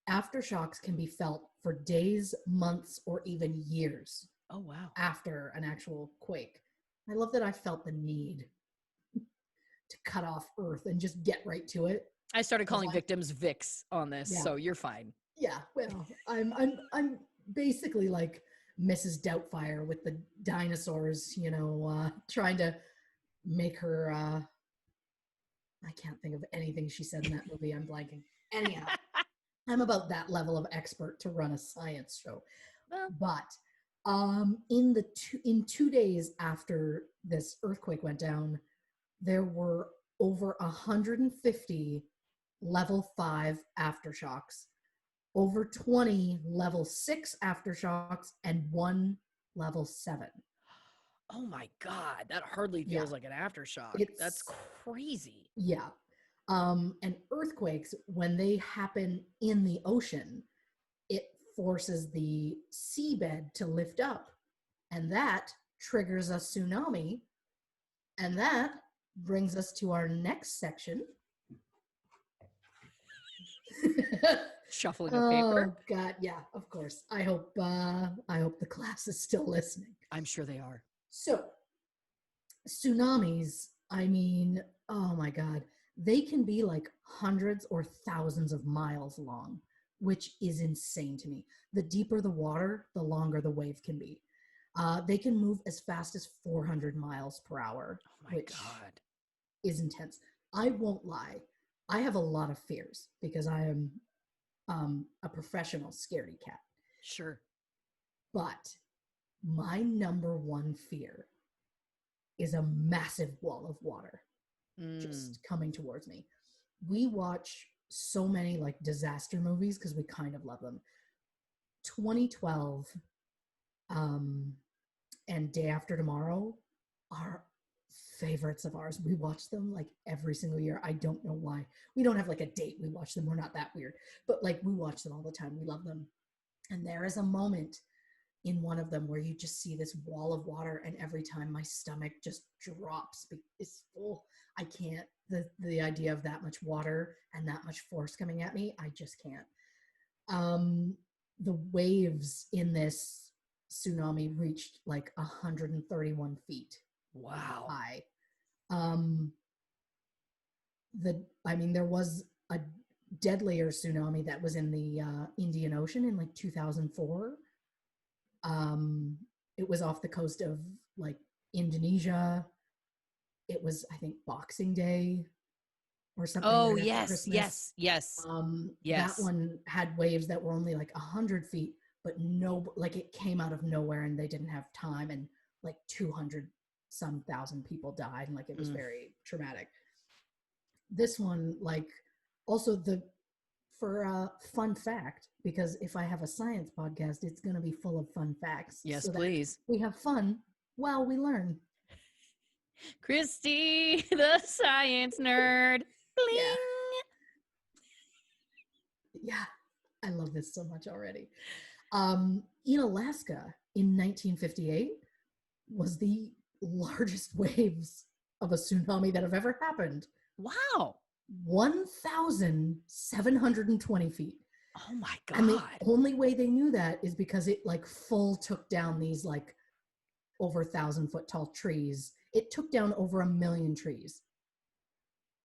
Aftershocks can be felt for days, months, or even years Oh, wow. after an actual quake. I love that I felt the need to cut off Earth and just get right to it. I started calling victims Vicks on this, Yeah. so you're fine. Yeah, well, I'm basically like Mrs. Doubtfire with the dinosaurs, you know, trying to make her. I can't think of anything she said in that movie. I'm blanking. Anyhow, I'm about that level of expert to run a science show. Well, But in 2 days after this earthquake went down, there were over 150 level 5 aftershocks, over 20 level 6 aftershocks, and 1 level 7. oh my God, that hardly feels like an aftershock. That's It's crazy. Yeah. And earthquakes, when they happen in the ocean, it forces the seabed to lift up, and that triggers a tsunami. And that brings us to our next section. Shuffling of paper. Oh God, yeah, of course. I hope the class is still listening. I'm sure they are. So, tsunamis, I mean, oh my God, they can be like hundreds or thousands of miles long, which is insane to me. The deeper the water, the longer the wave can be. They can move as fast as 400 miles per hour, Oh my which God. is intense. I won't lie. I have a lot of fears because I am a professional scaredy cat. Sure. But my number one fear is a massive wall of water just coming towards me. We watch so many like disaster movies because we kind of love them. 2012 and Day After Tomorrow are favorites of ours. We watch them like every single year. I don't know why. We don't have like a date we watch them. We're not that weird. But like we watch them all the time. We love them. And there is a moment in one of them where you just see this wall of water, and every time my stomach just drops. It's full. I can't. The idea of that much water and that much force coming at me, I just can't. The waves in this tsunami reached like 131 feet Wow. high. There was a deadlier tsunami that was in the Indian Ocean in like 2004. It was off the coast of like Indonesia. It was, I think, Boxing Day or something. Oh, right after yes, Christmas. yes. Yes. That one had waves that were only like 100 feet, but like it came out of nowhere and they didn't have time, and like 200 some thousand people died, and like it was very traumatic. this one, like, also for a fun fact, because if I have a science podcast, it's going to be full of fun facts. Yes, so that please. we have fun while we learn. Christy, the science nerd. Bling. Yeah. Yeah, I love this so much already. In Alaska in 1958 was the largest waves of a tsunami that have ever happened. Wow. 1,720 feet. Oh my God. And the only way they knew that is because it like full took down these like over 1,000-foot tall trees. It took down over 1 million trees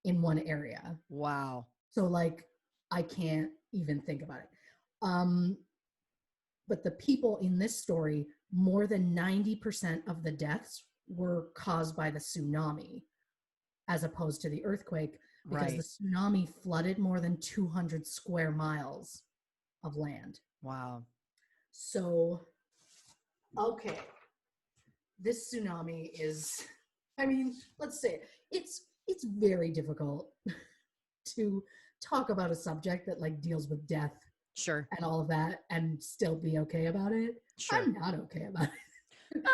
in one area. Wow. So like, I can't even think about it. But the people in this story, more than 90% of the deaths were caused by the tsunami as opposed to the earthquake, because the tsunami flooded more than 200 square miles of land. Wow. So, okay. This tsunami is, I mean, let's say it's very difficult to talk about a subject that like deals with death Sure. and all of that and still be okay about it. Sure. I'm not okay about it.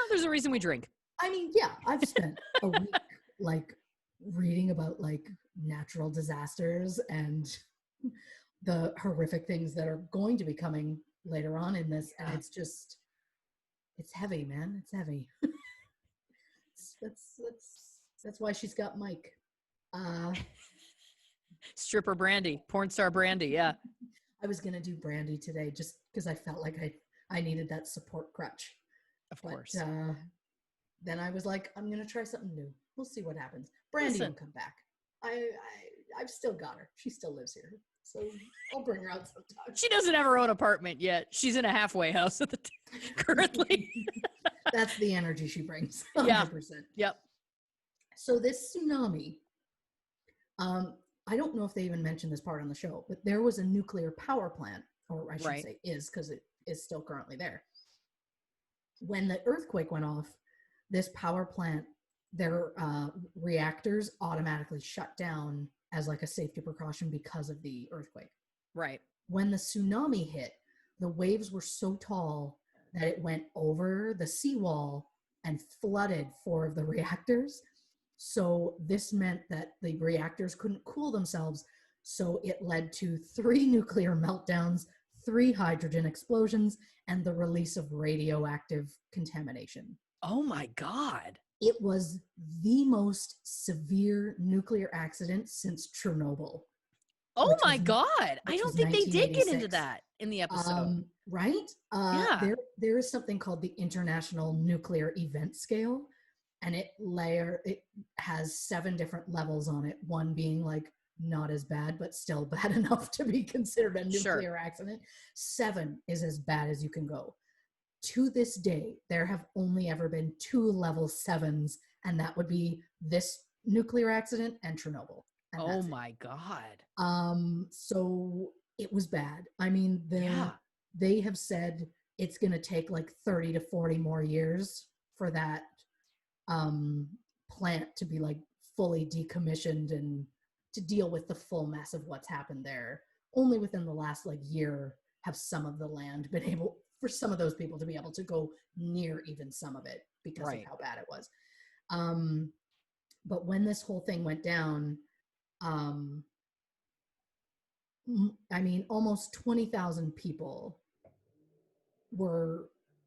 There's a reason we drink. I mean, yeah, I've spent a week like reading about like natural disasters and the horrific things that are going to be coming later on in this. And it's just, it's heavy, man. It's heavy. That's why she's got Mike. Stripper Brandy, porn star Brandy. Yeah. I was going to do Brandy today just because I felt like I needed that support crutch. Of course. Then I was like, I'm going to try something new. We'll see what happens. Brandy will come back. I've still got her. She still lives here. So I'll bring her out sometime. She doesn't have her own apartment yet. She's in a halfway house at the currently. That's the energy she brings. 100%. Yeah. Yep. So this tsunami, I don't know if they even mentioned this part on the show, but there was a nuclear power plant, or I should say is, because it is still currently there. When the earthquake went off, this power plant, their reactors automatically shut down as like a safety precaution because of the earthquake. Right. When the tsunami hit, the waves were so tall that it went over the seawall and flooded 4 of the reactors. So this meant that the reactors couldn't cool themselves. So it led to 3 nuclear meltdowns, 3 hydrogen explosions, and the release of radioactive contamination. Oh my God. It was the most severe nuclear accident since Chernobyl. Oh my God. I don't think they did get into that in the episode. Right? Yeah. There is something called the International Nuclear Event Scale, and it has 7 different levels on it. One being like not as bad, but still bad enough to be considered a nuclear accident. 7 is as bad as you can go. To this day, there have only ever been 2 level 7s, and that would be this nuclear accident and Chernobyl. And oh my God. So it was bad. I mean, they have said it's going to take like 30 to 40 more years for that plant to be like fully decommissioned and to deal with the full mess of what's happened there. Only within the last like year have some of the land been able for some of those people to be able to go near even some of it because of how bad it was. But when this whole thing went down, I mean, almost 20,000 people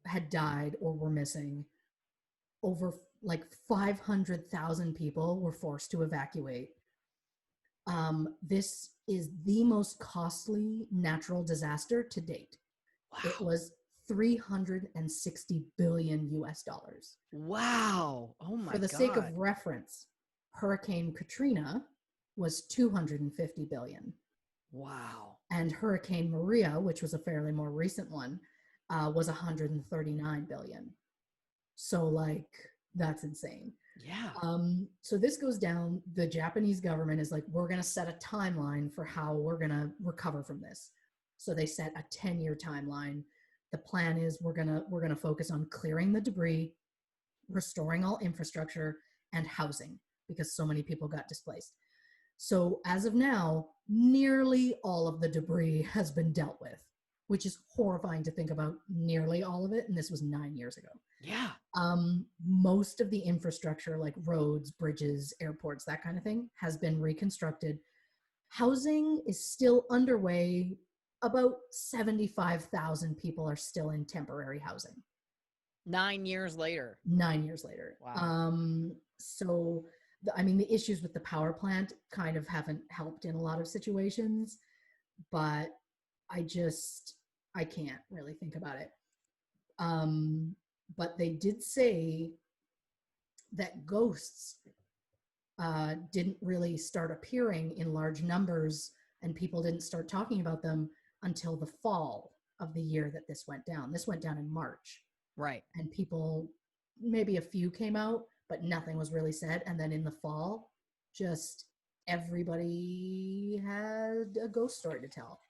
had died or were missing. Over like 500,000 people were forced to evacuate. This is the most costly natural disaster to date. Wow. It was $360 billion US. Wow. Oh my God. For the sake of reference, Hurricane Katrina was 250 billion. Wow. And Hurricane Maria, which was a fairly more recent one, was 139 billion. So like, that's insane. Yeah. So this goes down. The Japanese government is like, we're going to set a timeline for how we're going to recover from this. So they set a 10-year timeline. The plan is we're going to focus on clearing the debris, restoring all infrastructure, and housing because so many people got displaced. So as of now, nearly all of the debris has been dealt with, which is horrifying to think about, nearly all of it. And this was 9 years ago. Yeah. Most of the infrastructure, like roads, bridges, airports, that kind of thing, has been reconstructed. Housing is still underway. About 75,000 people are still in temporary housing. 9 years later. 9 years later. Wow. So, I mean, the issues with the power plant kind of haven't helped in a lot of situations, but I can't really think about it. But they did say that ghosts didn't really start appearing in large numbers, and people didn't start talking about them until the fall of the year that this went down. This went down in March. Right. And people, maybe a few came out, but nothing was really said. And then in the fall, just everybody had a ghost story to tell.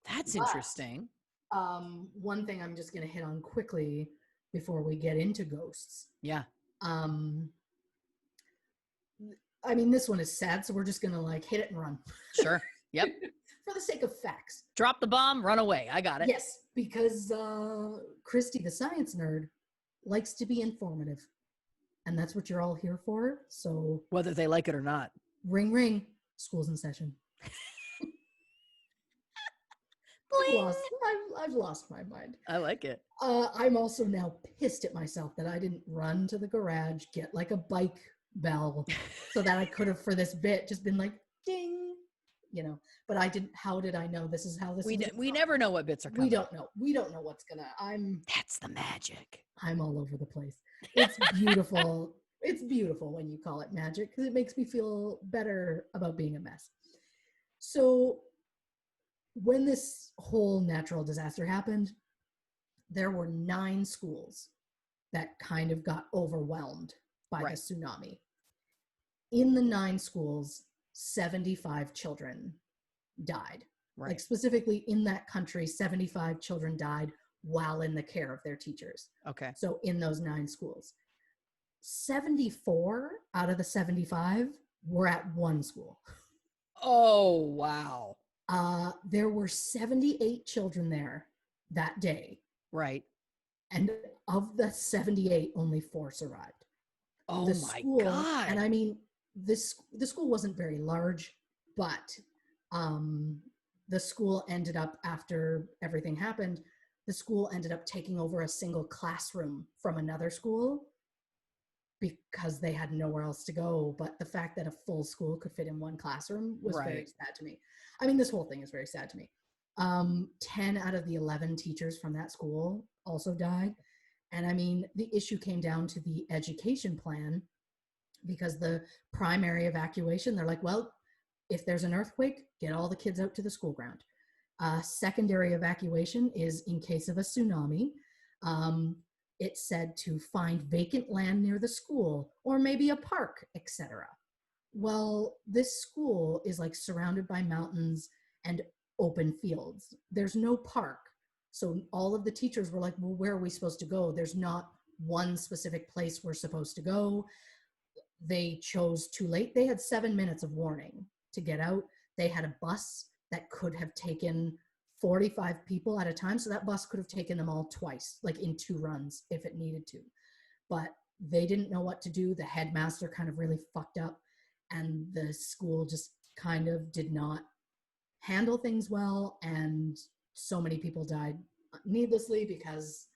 That's But, interesting. one thing I'm just going to hit on quickly before we get into ghosts. Yeah. I mean, this one is sad, so we're just going to like hit it and run. Sure. Yep. For the sake of facts. Drop the bomb, run away. I got it. Yes, because Christy, the science nerd, likes to be informative. And that's what you're all here for. So Whether they like it or not. ring, ring, school's in session. I've lost my mind. I like it. I'm also now pissed at myself that I didn't run to the garage, get like a bike bell so that I could have, for this bit, just been like, ding, you know, but I didn't. How did I know this is how this is? We never know what bits are coming. We don't know. We don't know what's gonna, That's the magic. I'm all over the place. It's beautiful. It's beautiful when you call it magic because it makes me feel better about being a mess. So when this whole natural disaster happened, there were 9 schools that kind of got overwhelmed by the tsunami. In the 9 schools, 75 children died. Right. Like specifically in that country, 75 children died while in the care of their teachers. Okay. So in those 9 schools, 74 out of the 75 were at one school. Oh, wow. There were 78 children there that day. Right. And of the 78, only 4 survived. Oh, The my school, God. And I mean, the school wasn't very large, but the school ended up, after everything happened, the school ended up taking over a single classroom from another school because they had nowhere else to go. But the fact that a full school could fit in one classroom was very sad to me. I mean, this whole thing is very sad to me. 10 out of the 11 teachers from that school also died. And I mean, the issue came down to the education plan, because the primary evacuation, they're like, well, if there's an earthquake, get all the kids out to the school ground. Secondary evacuation is in case of a tsunami. It said to find vacant land near the school or maybe a park, etc. Well, this school is like surrounded by mountains and open fields. There's no park. So all of the teachers were like, well, where are we supposed to go? There's not one specific place we're supposed to go. They chose too late. They had 7 minutes of warning to get out. They had a bus that could have taken 45 people at a time. So that bus could have taken them all twice, like in 2 runs if it needed to. But they didn't know what to do. The headmaster kind of really fucked up, and the school just kind of did not handle things well. And so many people died needlessly because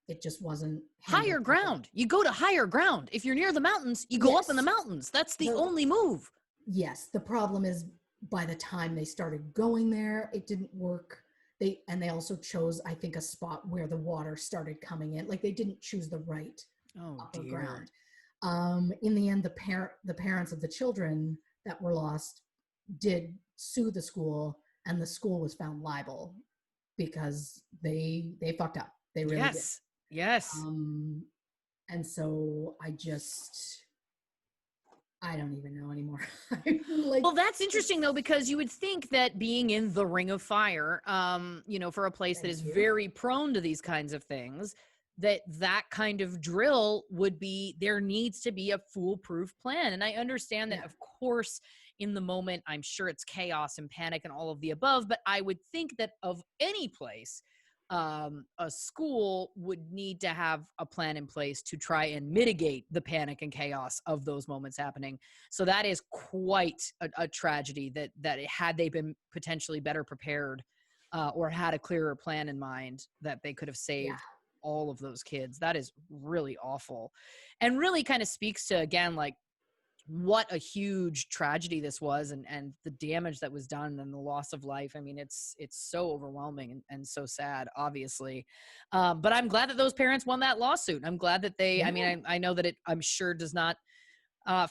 it just wasn't higher ground. You go to higher ground. If you're near the mountains, you go up in the mountains. That's the only move. Yes. The problem is, by the time they started going there, it didn't work. They also chose, I think, a spot where the water started coming in. Like, they didn't choose the right upper ground. In the end, the parents of the children that were lost did sue the school, and the school was found liable because they fucked up. They really did. Yes. And so I don't even know anymore. Well, that's interesting though, because you would think that being in the Ring of Fire, for a place that is very prone to these kinds of things, that kind of drill would be, there needs to be a foolproof plan. And I understand that, of course, in the moment, I'm sure it's chaos and panic and all of the above, but I would think that of any place, a school would need to have a plan in place to try and mitigate the panic and chaos of those moments happening. So that is quite a tragedy that had they been potentially better prepared, or had a clearer plan in mind, that they could have Yeah. saved all of those kids. That is really awful, and really kind of speaks to, again, like, what a huge tragedy this was, and the damage that was done and the loss of life. I mean, it's so overwhelming and so sad, obviously. But I'm glad that those parents won that lawsuit. I'm glad that they, I mean, I know that it, I'm sure, does not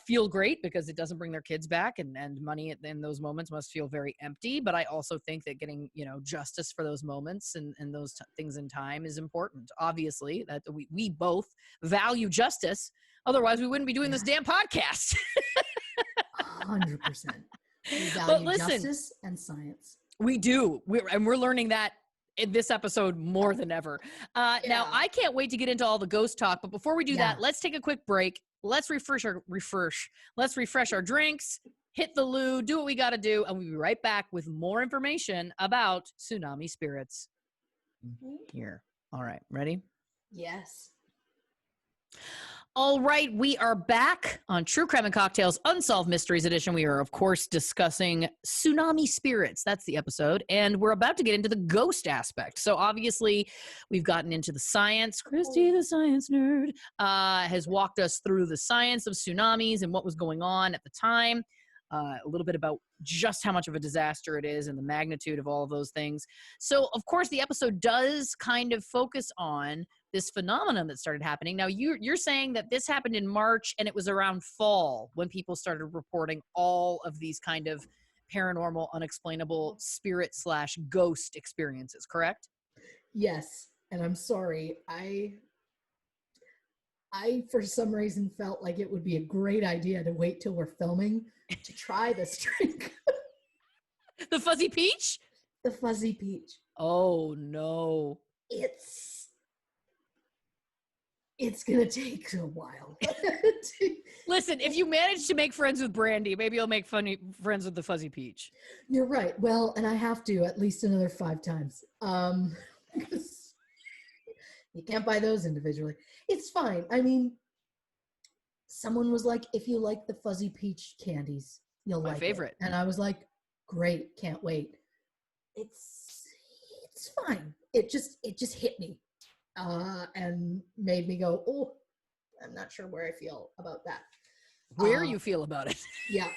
feel great, because it doesn't bring their kids back, and money in those moments must feel very empty. But I also think that getting, justice for those moments and those things in time is important. Obviously, that we both value justice. Otherwise, we wouldn't be doing this damn podcast. 100%. We But value listen, justice and science. we do. We're learning that in this episode more than ever. Now, Yeah. I can't wait to get into all the ghost talk. But before we do that, Yeah. let's take a quick break. Let's refresh our drinks, hit the loo, do what we got to do, and we'll be right back with more information about Tsunami Spirits. Here. All right. Ready? Yes. All right, we are back on True Crime and Cocktails Unsolved Mysteries Edition. We are, of course, discussing Tsunami Spirits. That's the episode. And we're about to get into the ghost aspect. So obviously, we've gotten into the science. Christy, the science nerd, has walked us through the science of tsunamis and what was going on at the time. A little bit about just how much of a disaster it is and the magnitude of all of those things. So, of course, the episode does kind of focus on this phenomenon that started happening. Now, you're saying that this happened in March, and it was around fall when people started reporting all of these kind of paranormal, unexplainable spirit/ghost experiences, correct? Yes. And I'm sorry. I for some reason felt like it would be a great idea to wait till we're filming to try this drink. The fuzzy peach? The fuzzy peach. Oh, no. It's gonna take a while. Listen, if you manage to make friends with Brandy, maybe you'll make friends with the fuzzy peach. You're right. Well, and I have to at least another 5 times. Because you can't buy those individually. It's fine. I mean, someone was like, if you like the fuzzy peach candies, you'll My like favorite. it. And I was like, great, can't wait. It's fine. It just hit me. And made me go, oh, I'm not sure where I feel about that. Where you feel about it. Yeah.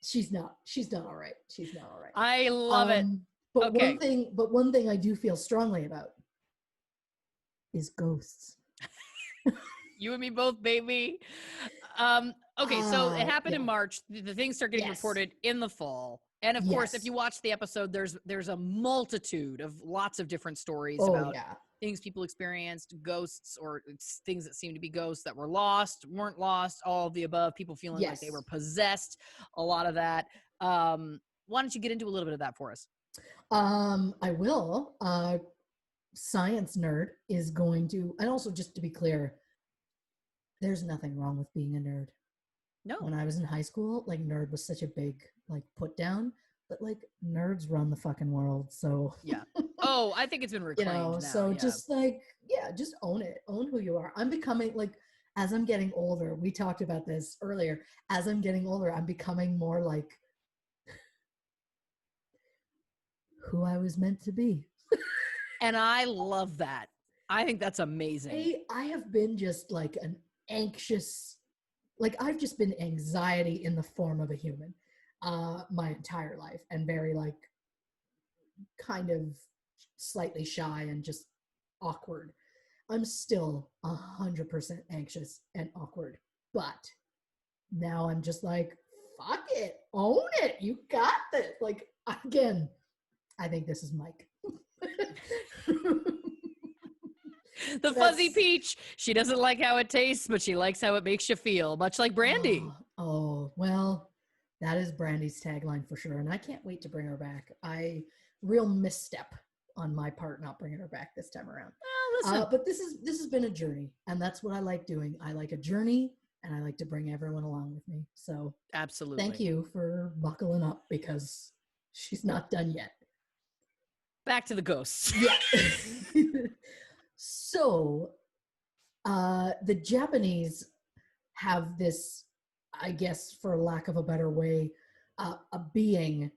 She's not all right. She's not all right. I love it. But Okay. one thing I do feel strongly about is ghosts. You and me both, baby. Okay, so it happened in yeah. March. The things start getting Yes. reported in the fall. And of course, if Yes. you watch the episode, there's a multitude of lots of different stories Oh, about yeah. things people experienced, ghosts, or things that seem to be ghosts that were lost, weren't lost, all of the above, people feeling like they Yes. were possessed, a lot of that. Why don't you get into a little bit of that for us? I will. Science nerd is going to, and also just to be clear, there's nothing wrong with being a nerd. No. When I was in high school, like nerd was such a big like put down, but like nerds run the fucking world. So Yeah. Oh, I think it's been reclaimed now. so yeah. just like, just own it. Own who you are. I'm becoming like, as I'm getting older, we talked about this earlier. As I'm getting older, I'm becoming more like who I was meant to be. And I love that. I think that's amazing. I have been just like an anxious, like I've just been anxiety in the form of a human my entire life, and very like kind of slightly shy and just awkward. I'm still 100% anxious and awkward, but now I'm just like, fuck it, own it, you got this. Like, again, I think this is Mike. The fuzzy peach. She doesn't like how it tastes, but she likes how it makes you feel, much like Brandy. Oh, well, that is Brandy's tagline for sure. And I can't wait to bring her back. Real misstep on my part not bringing her back this time around. Listen. But this has been a journey, and that's what I like doing. I like a journey and I like to bring everyone along with me. So Absolutely. thank you for buckling up because she's not done yet. Back to the ghosts. Yeah. So the Japanese have this, I guess, for lack of a better way, a being.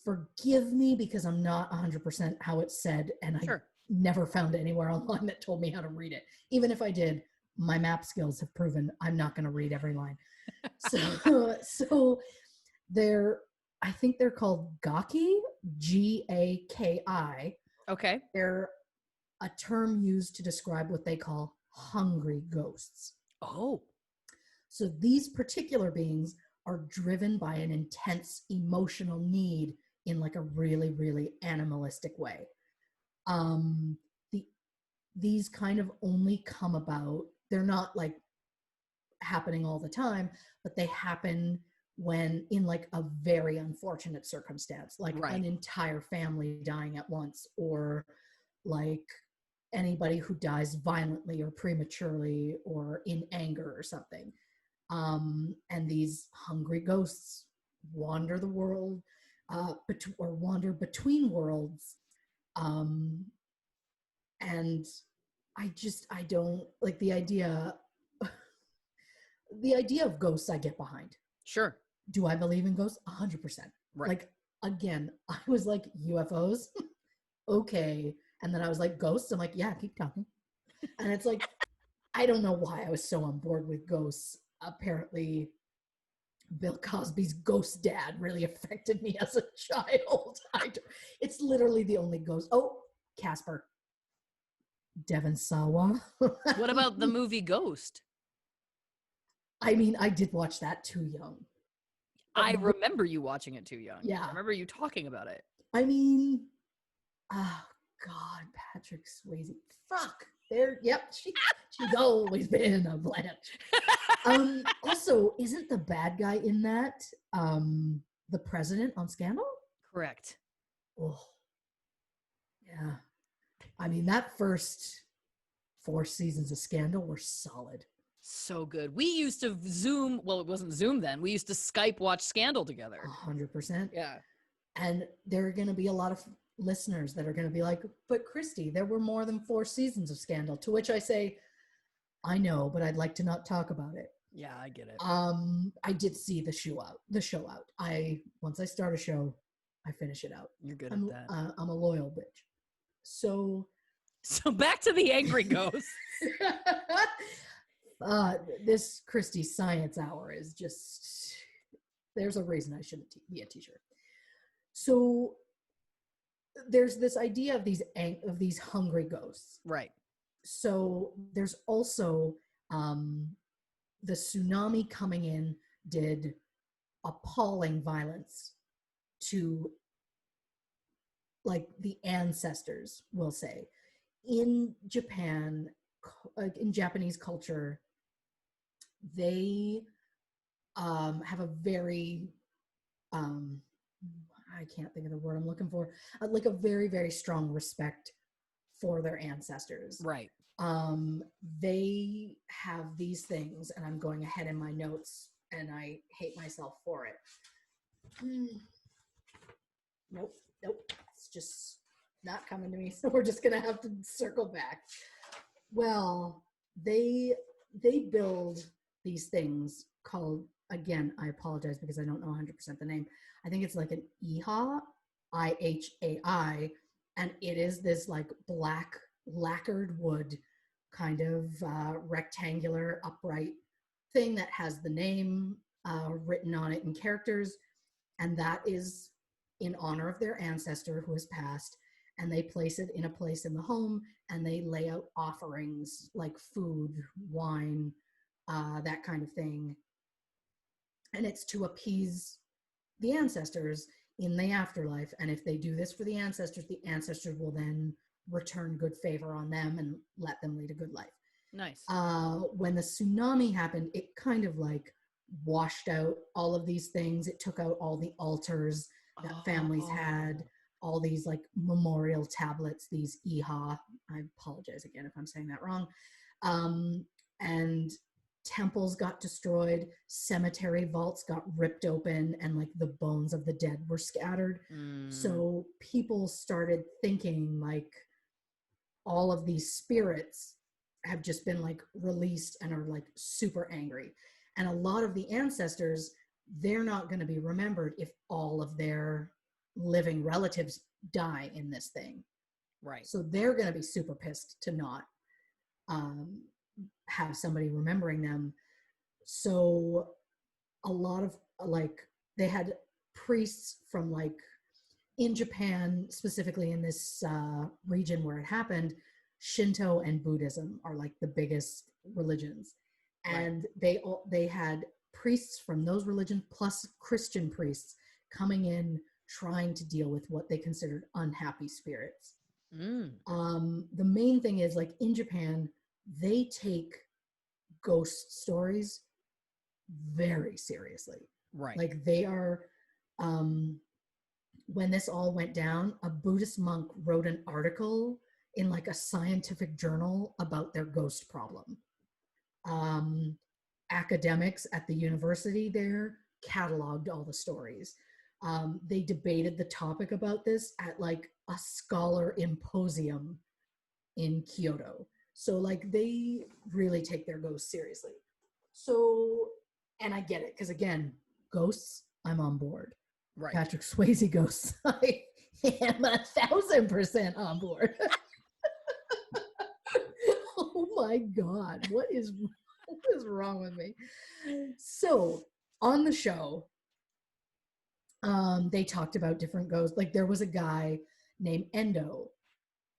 Forgive me because I'm not 100% how it's said, and I Sure. never found anywhere online that told me how to read it. Even if I did, my map skills have proven I'm not going to read every line. So they're, I think they're called Gaki, Gaki. Okay. They're a term used to describe what they call hungry ghosts. Oh. So these particular beings are driven by an intense emotional need in like a really, really animalistic way. These kind of only come about, they're not like happening all the time, but they happen when in like a very unfortunate circumstance, like Right. an entire family dying at once, or like anybody who dies violently or prematurely or in anger or something. And these hungry ghosts wander the world, or wander between worlds. And I don't like the idea. The idea of ghosts I get behind. Sure. Do I believe in ghosts? 100%. Right. Like, again, I was like, UFOs? Okay. And then I was like, ghosts? I'm like, yeah, keep talking. And it's like, I don't know why I was so on board with ghosts. Apparently, Bill Cosby's ghost dad really affected me as a child. It's literally the only ghost. Oh, Casper. Devon Sawa. What about the movie Ghost? I mean, I did watch that too young. I remember you watching it too young. Yeah. I remember you talking about it. I mean, oh God, Patrick Swayze. Fuck. There, yep, she's always been a Blanche. Also, isn't the bad guy in that the president on Scandal? Correct. Oh, yeah. I mean, that first 4 seasons of Scandal were solid. So good. We used to Zoom. Well, it wasn't Zoom then. We used to Skype watch Scandal together. 100%. Yeah. And there are going to be a lot of listeners that are going to be like, but Christy, there were more than 4 seasons of Scandal. To which I say, I know, but I'd like to not talk about it. Yeah, I get it. I did see the show out. Once I start a show, I finish it out. You're good I'm, at that. I'm a loyal bitch. So back to the angry ghost. this Christy Science Hour is just, there's a reason I shouldn't be a teacher. So there's this idea of these hungry ghosts. Right. So there's also the tsunami coming in did appalling violence to like the ancestors, we'll say. In Japan, in Japanese culture, they have a very I can't think of the word I'm looking for, like a very, very strong respect for their ancestors. Right. They have these things, and I'm going ahead in my notes, and I hate myself for it. Nope, it's just not coming to me, so we're just gonna have to circle back. Well, they build these things called, again, I apologize because I don't know 100% the name. I think it's like an IHA, IHAI, and it is this like black lacquered wood kind of rectangular upright thing that has the name written on it in characters, and that is in honor of their ancestor who has passed, and they place it in a place in the home, and they lay out offerings like food, wine, that kind of thing, and it's to appease the ancestors in the afterlife. And if they do this for the ancestors will then return good favor on them and let them lead a good life. Nice. When the tsunami happened, it kind of like washed out all of these things. It took out all the altars that families had, all these like memorial tablets, these IHA. I apologize again if I'm saying that wrong. And temples got destroyed, cemetery vaults got ripped open, and like the bones of the dead were scattered. So people started thinking like all of these spirits have just been like released and are like super angry. And a lot of the ancestors, they're not going to be remembered if all of their living relatives die in this thing. Right. So they're going to be super pissed to not have somebody remembering them. So a lot of like, they had priests from like in Japan, specifically in this region where it happened, Shinto and Buddhism are like the biggest religions. And they had priests from those religions plus Christian priests coming in trying to deal with what they considered unhappy spirits. The main thing is like in Japan, they take ghost stories very seriously. Right. Like they are, when this all went down, a Buddhist monk wrote an article in like a scientific journal about their ghost problem. Academics at the university there cataloged all the stories. They debated the topic about this at like a scholar symposium in Kyoto. So like they really take their ghosts seriously. So, and I get it, because again, ghosts, I'm on board. Right. Patrick Swayze ghosts, I am 1,000% on board. Oh my God, what is wrong with me? So on the show, they talked about different ghosts. Like there was a guy named Endo,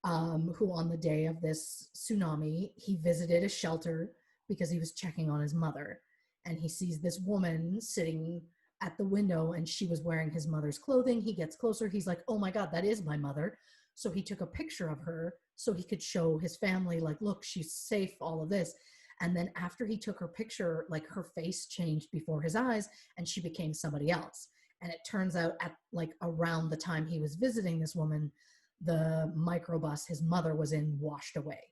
who on the day of this tsunami, he visited a shelter because he was checking on his mother. And he sees this woman sitting at the window and she was wearing his mother's clothing. He gets closer. He's like, oh my God, that is my mother. So he took a picture of her so he could show his family, like, look, she's safe, all of this. And then after he took her picture, like her face changed before his eyes and she became somebody else. And it turns out at like around the time he was visiting this woman, the microbus his mother was in washed away.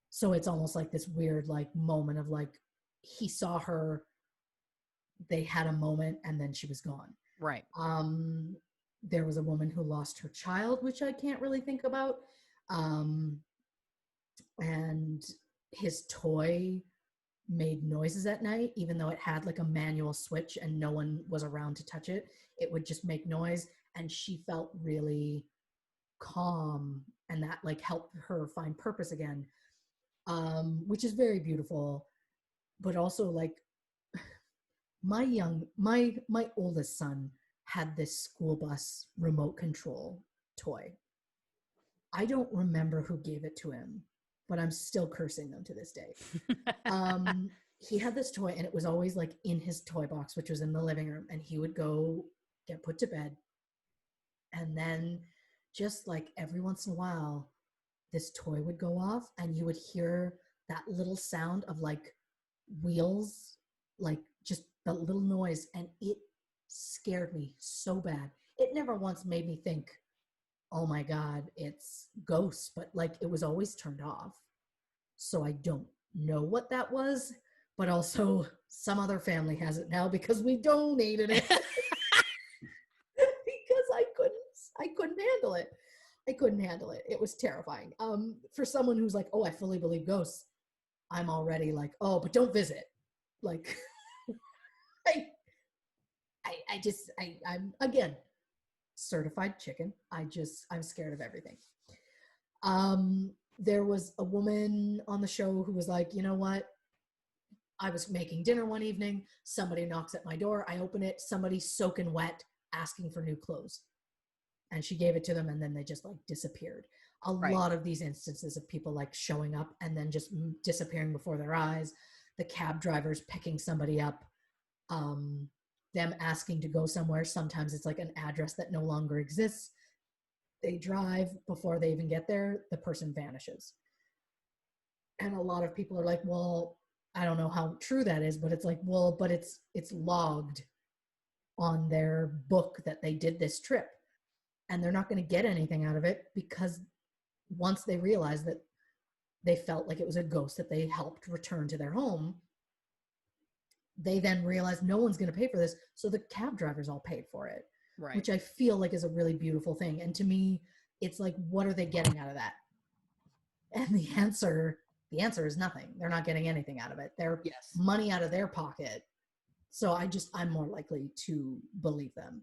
So it's almost like this weird like moment of like, he saw her, they had a moment, and then she was gone. Right. There was a woman who lost her child, which I can't really think about. And his toy made noises at night, even though it had like a manual switch and no one was around to touch it. It would just make noise, and she felt really calm, and that like helped her find purpose again, which is very beautiful. But also like my oldest son had this school bus remote control toy. I don't remember who gave it to him, but I'm still cursing them to this day. He had this toy and it was always like in his toy box, which was in the living room, and he would go get put to bed. And then just like every once in a while, this toy would go off and you would hear that little sound of like wheels, like just the little noise, and it scared me so bad. It never once made me think, oh my God, it's ghosts, but like it was always turned off. So I don't know what that was, but also some other family has it now because we donated it. Because I couldn't handle it. I couldn't handle it. It was terrifying. For someone who's like, oh, I fully believe ghosts, I'm already like, oh, but don't visit. Like, I'm again, certified chicken. I'm scared of everything. There was a woman on the show who was like, you know what? I was making dinner one evening. Somebody knocks at my door. I open it. Somebody soaking wet, asking for new clothes. And she gave it to them, and then they just like disappeared. A lot of these instances of people like showing up and then just disappearing before their eyes. The cab drivers picking somebody up, them asking to go somewhere. Sometimes it's like an address that no longer exists. They drive, before they even get there, the person vanishes. And a lot of people are like, well, I don't know how true that is, but it's like, well, but it's logged on their book that they did this trip. And they're not going to get anything out of it, because once they realized that they felt like it was a ghost that they helped return to their home, they then realized no one's going to pay for this. So the cab drivers all paid for it, Right. which I feel like is a really beautiful thing. And to me, it's like, what are they getting out of that? And the answer is nothing. They're not getting anything out of it. They're Yes. money out of their pocket. So I'm more likely to believe them.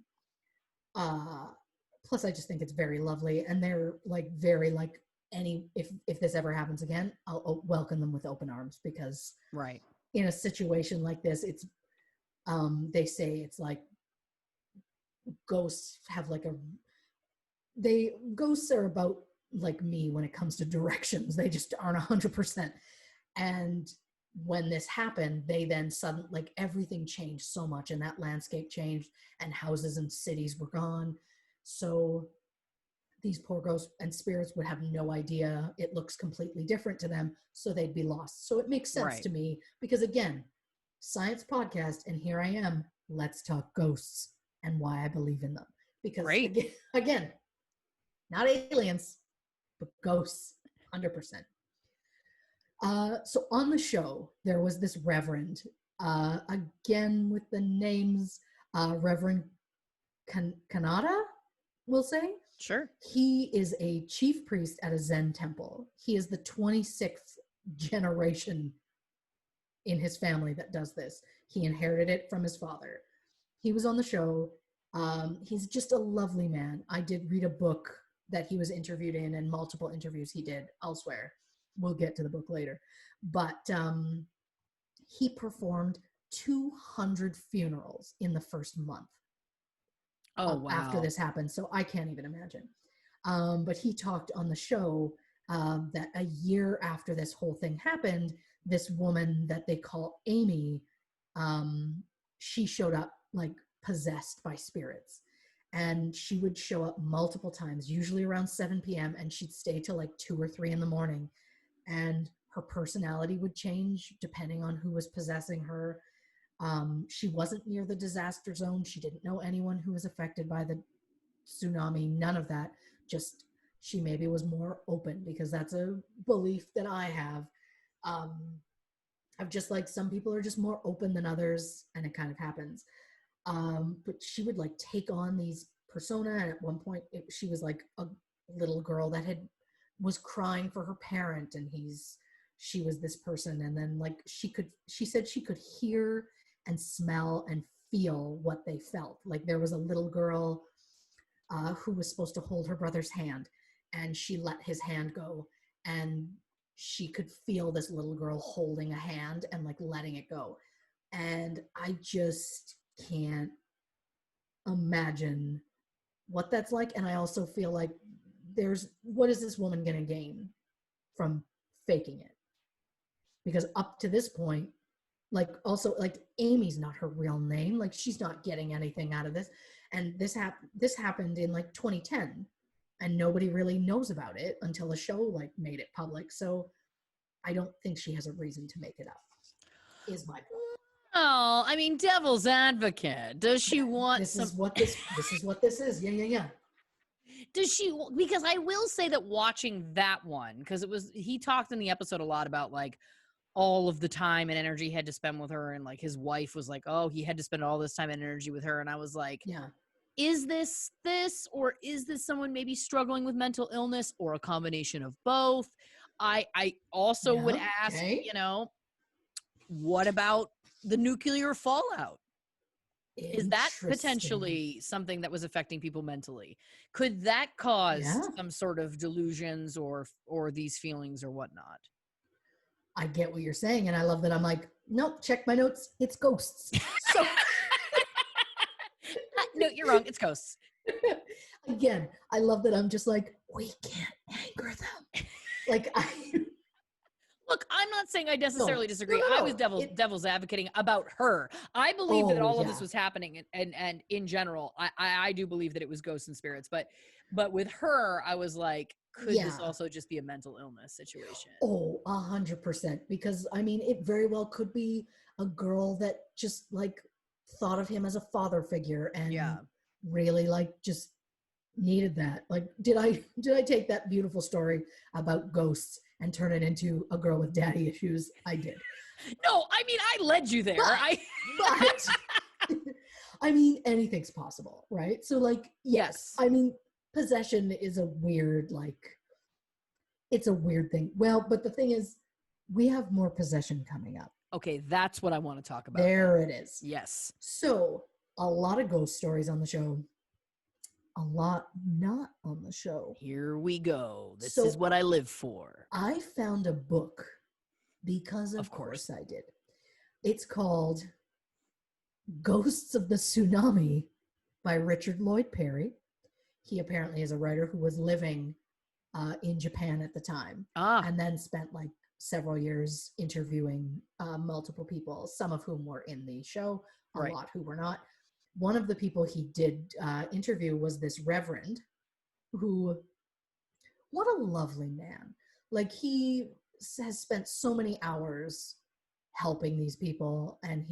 Plus I just think it's very lovely. And they're like, very like, if this ever happens again, I'll welcome them with open arms, because Right. in a situation like this, it's, they say it's like ghosts have like ghosts are about like me when it comes to directions. They just aren't 100%. And when this happened, they then suddenly, like, everything changed so much, and that landscape changed, and houses and cities were gone. So these poor ghosts and spirits would have no idea. It looks completely different to them, so they'd be lost. So it makes sense Right. to me, because again, science podcast, and here I am, let's talk ghosts and why I believe in them. Because Great. again, not aliens, but ghosts, 100%. So on the show, there was this reverend, again with the names, Reverend Kanata, we'll say. Sure. He is a chief priest at a Zen temple. He is the 26th generation in his family that does this. He inherited it from his father. He was on the show. He's just a lovely man. I did read a book that he was interviewed in, and multiple interviews he did elsewhere. We'll get to the book later. But he performed 200 funerals in the first month. Oh, wow. After this happened. So I can't even imagine. But he talked on the show that a year after this whole thing happened, this woman that they call Amy, she showed up like possessed by spirits. And she would show up multiple times, usually around 7 p.m. And she'd stay till like 2 or 3 in the morning. And her personality would change depending on who was possessing her. She wasn't near the disaster zone. She didn't know anyone who was affected by the tsunami, none of that. Just, she maybe was more open, because that's a belief that I have. I've just like, some people are just more open than others, and it kind of happens. But she would like take on these persona, and at one point she was like a little girl that was crying for her parent, and she was this person. And then like she said she could hear and smell and feel what they felt. Like there was a little girl who was supposed to hold her brother's hand, and she let his hand go, and she could feel this little girl holding a hand and like letting it go. And I just can't imagine what that's like. And I also feel like what is this woman going to gain from faking it? Because up to this point, like, also, like, Amy's not her real name. Like, she's not getting anything out of this. And this happened in like 2010, and nobody really knows about it until a show like made it public. So I don't think she has a reason to make it up, is my point. Oh, I mean, devil's advocate. Does she want This some? is what this is. Yeah. Does she? Because I will say that watching that one, because he talked in the episode a lot about like all of the time and energy he had to spend with her, and like his wife was like, oh, he had to spend all this time and energy with her, and I was like, Yeah. Is this, or is this someone maybe struggling with mental illness, or a combination of both? I also would Yeah, ask, okay. what about the nuclear fallout? Is that Interesting. potentially something that was affecting people mentally? Could that cause some sort of delusions or these feelings or whatnot? I get what you're saying, and I love that. I'm like, nope, check my notes. It's ghosts. So no, you're wrong. It's ghosts. Again, I love that. I'm just like, we can't anger them. Like, Look, I'm not saying I necessarily disagree. No. I was devil's advocating about her. I believe that all of this was happening, and in general, I do believe that it was ghosts and spirits. But with her, I was like, could this also just be a mental illness situation? Oh, 100%. Because I mean, it very well could be a girl that just like thought of him as a father figure, and really like just needed that. Like, did I take that beautiful story about ghosts and turn it into a girl with daddy issues, I did. No, I mean, I led you there. But I mean, anything's possible, right? So like, yes, I mean, possession is a weird, like, it's a weird thing. Well, but the thing is, we have more possession coming up. Okay, that's what I want to talk about. There it is. Yes. So a lot of ghost stories on the show, a lot not on the show. Here we go. This So is what I live for. I found a book because of course I did. It's called Ghosts of the Tsunami by Richard Lloyd Perry. He apparently is a writer who was living in Japan at the time and then spent like several years interviewing multiple people, some of whom were in the show, a lot who were not. One of the people he did interview was this reverend who, what a lovely man. Like he has spent so many hours helping these people, and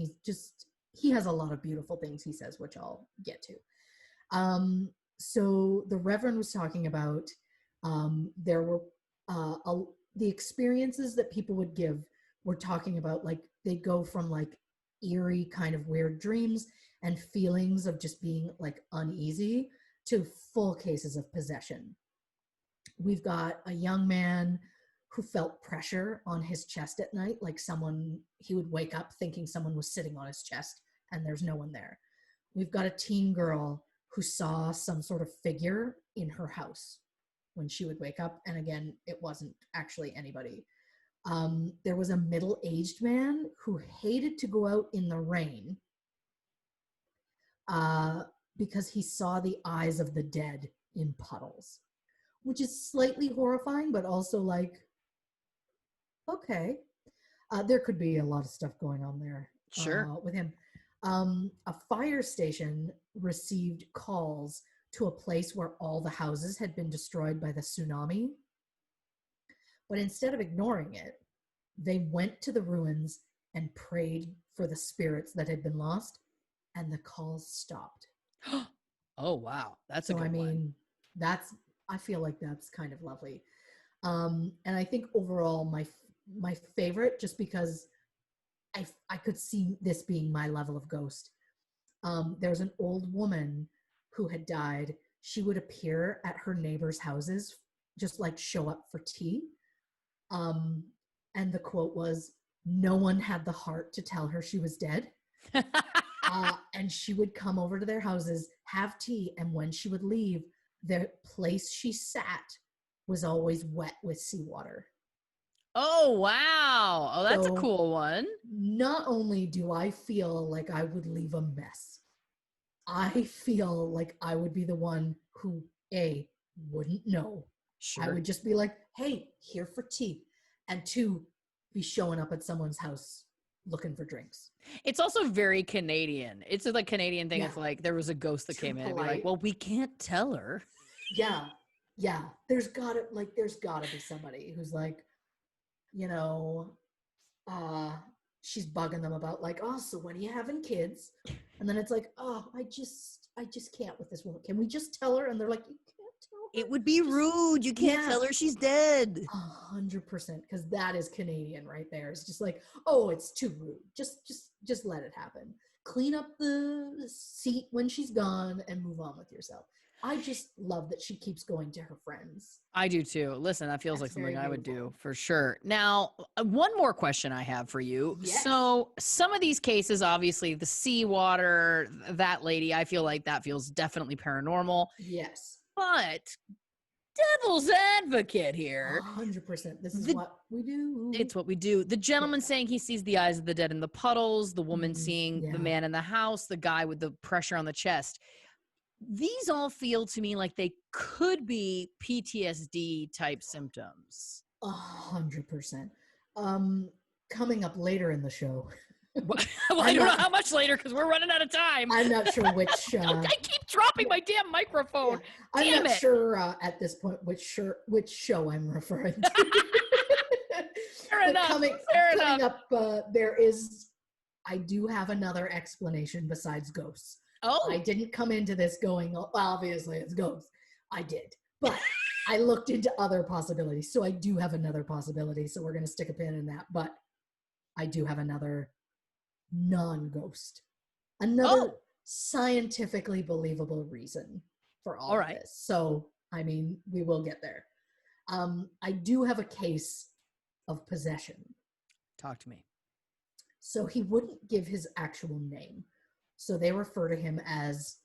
he has a lot of beautiful things he says, which I'll get to. So the reverend was talking about there were the experiences that people would give. We're talking about like they go from like eerie kind of weird dreams and feelings of just being like uneasy to full cases of possession. We've got a young man who felt pressure on his chest at night, like he would wake up thinking someone was sitting on his chest and there's no one there. We've got a teen girl who saw some sort of figure in her house when she would wake up. And again, it wasn't actually anybody. There was a middle-aged man who hated to go out in the rain because he saw the eyes of the dead in puddles, which is slightly horrifying, but also like, okay. There could be a lot of stuff going on there with him. A fire station received calls to a place where all the houses had been destroyed by the tsunami. But instead of ignoring it, they went to the ruins and prayed for the spirits that had been lost, and the calls stopped. Oh, wow. That's a good one. So, I mean, one. I feel like that's kind of lovely. And I think overall, my favorite, just because I could see this being my level of ghost. There's an old woman who had died. She would appear at her neighbors' houses, just like show up for tea. And the quote was, "No one had the heart to tell her she was dead." And she would come over to their houses, have tea, and when she would leave, the place she sat was always wet with seawater. Oh, wow. Oh, that's a cool one. Not only do I feel like I would leave a mess, I feel like I would be the one who, A, wouldn't know. Sure. I would just be like, hey, here for tea. And 2, be showing up at someone's house looking for drinks. It's also very Canadian. It's a like Canadian thing. Yeah. It's like there was a ghost that came in and be like, well, we can't tell her. Yeah. Yeah. There's gotta be somebody who's like, you know, she's bugging them about like, oh, so when are you having kids? And then it's like, oh, I just can't with this woman. Can we just tell her? And they're like, you can't tell her. It would be rude. You can't tell her she's dead. 100%, because that is Canadian right there. It's just like, oh, it's too rude. Just let it happen. Clean up the seat when she's gone and move on with yourself. I just love that she keeps going to her friends. I do too. Listen, that feels like something I would do for sure. Now, one more question I have for you. Yes. So some of these cases, obviously the seawater, that lady, I feel like that feels definitely paranormal. Yes. But devil's advocate here. 100%. This is what we do. It's what we do. The gentleman saying he sees the eyes of the dead in the puddles, the woman seeing the man in the house, the guy with the pressure on the chest. These all feel to me like they could be PTSD type symptoms. 100%. Coming up later in the show. Well, I don't know how much later because we're running out of time. I'm not sure which. I keep dropping my damn microphone. Yeah. I'm not sure at this point which show I'm referring to. Fair enough. Coming up, I do have another explanation besides ghosts. Oh. I didn't come into this going, obviously it's ghosts. I did. But I looked into other possibilities. So I do have another possibility. So we're going to stick a pin in that. But I do have another non-ghost, another Oh, scientifically believable reason for all all of right. this. So, I mean, we will get there. I do have a case of possession. Talk to me. So he wouldn't give his actual name. So they refer to him as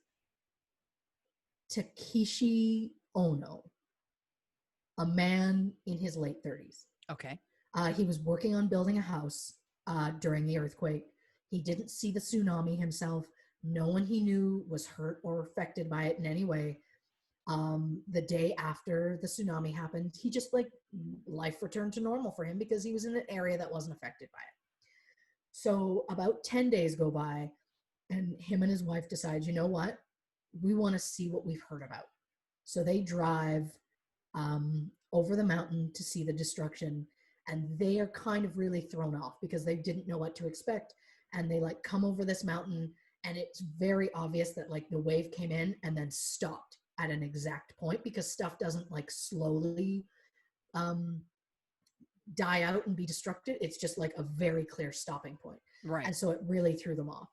Takeshi Ono, a man in his late 30s. Okay. He was working on building a house during the earthquake. He didn't see the tsunami himself. No one he knew was hurt or affected by it in any way. The day after the tsunami happened, he just like life returned to normal for him because he was in an area that wasn't affected by it. So about 10 days go by, and him and his wife decide, you know what? We want to see what we've heard about. So they drive over the mountain to see the destruction, and they are kind of really thrown off because they didn't know what to expect. And they like come over this mountain, and it's very obvious that like the wave came in and then stopped at an exact point because stuff doesn't like slowly die out and be destructed. It's just like a very clear stopping point. Right. And so it really threw them off.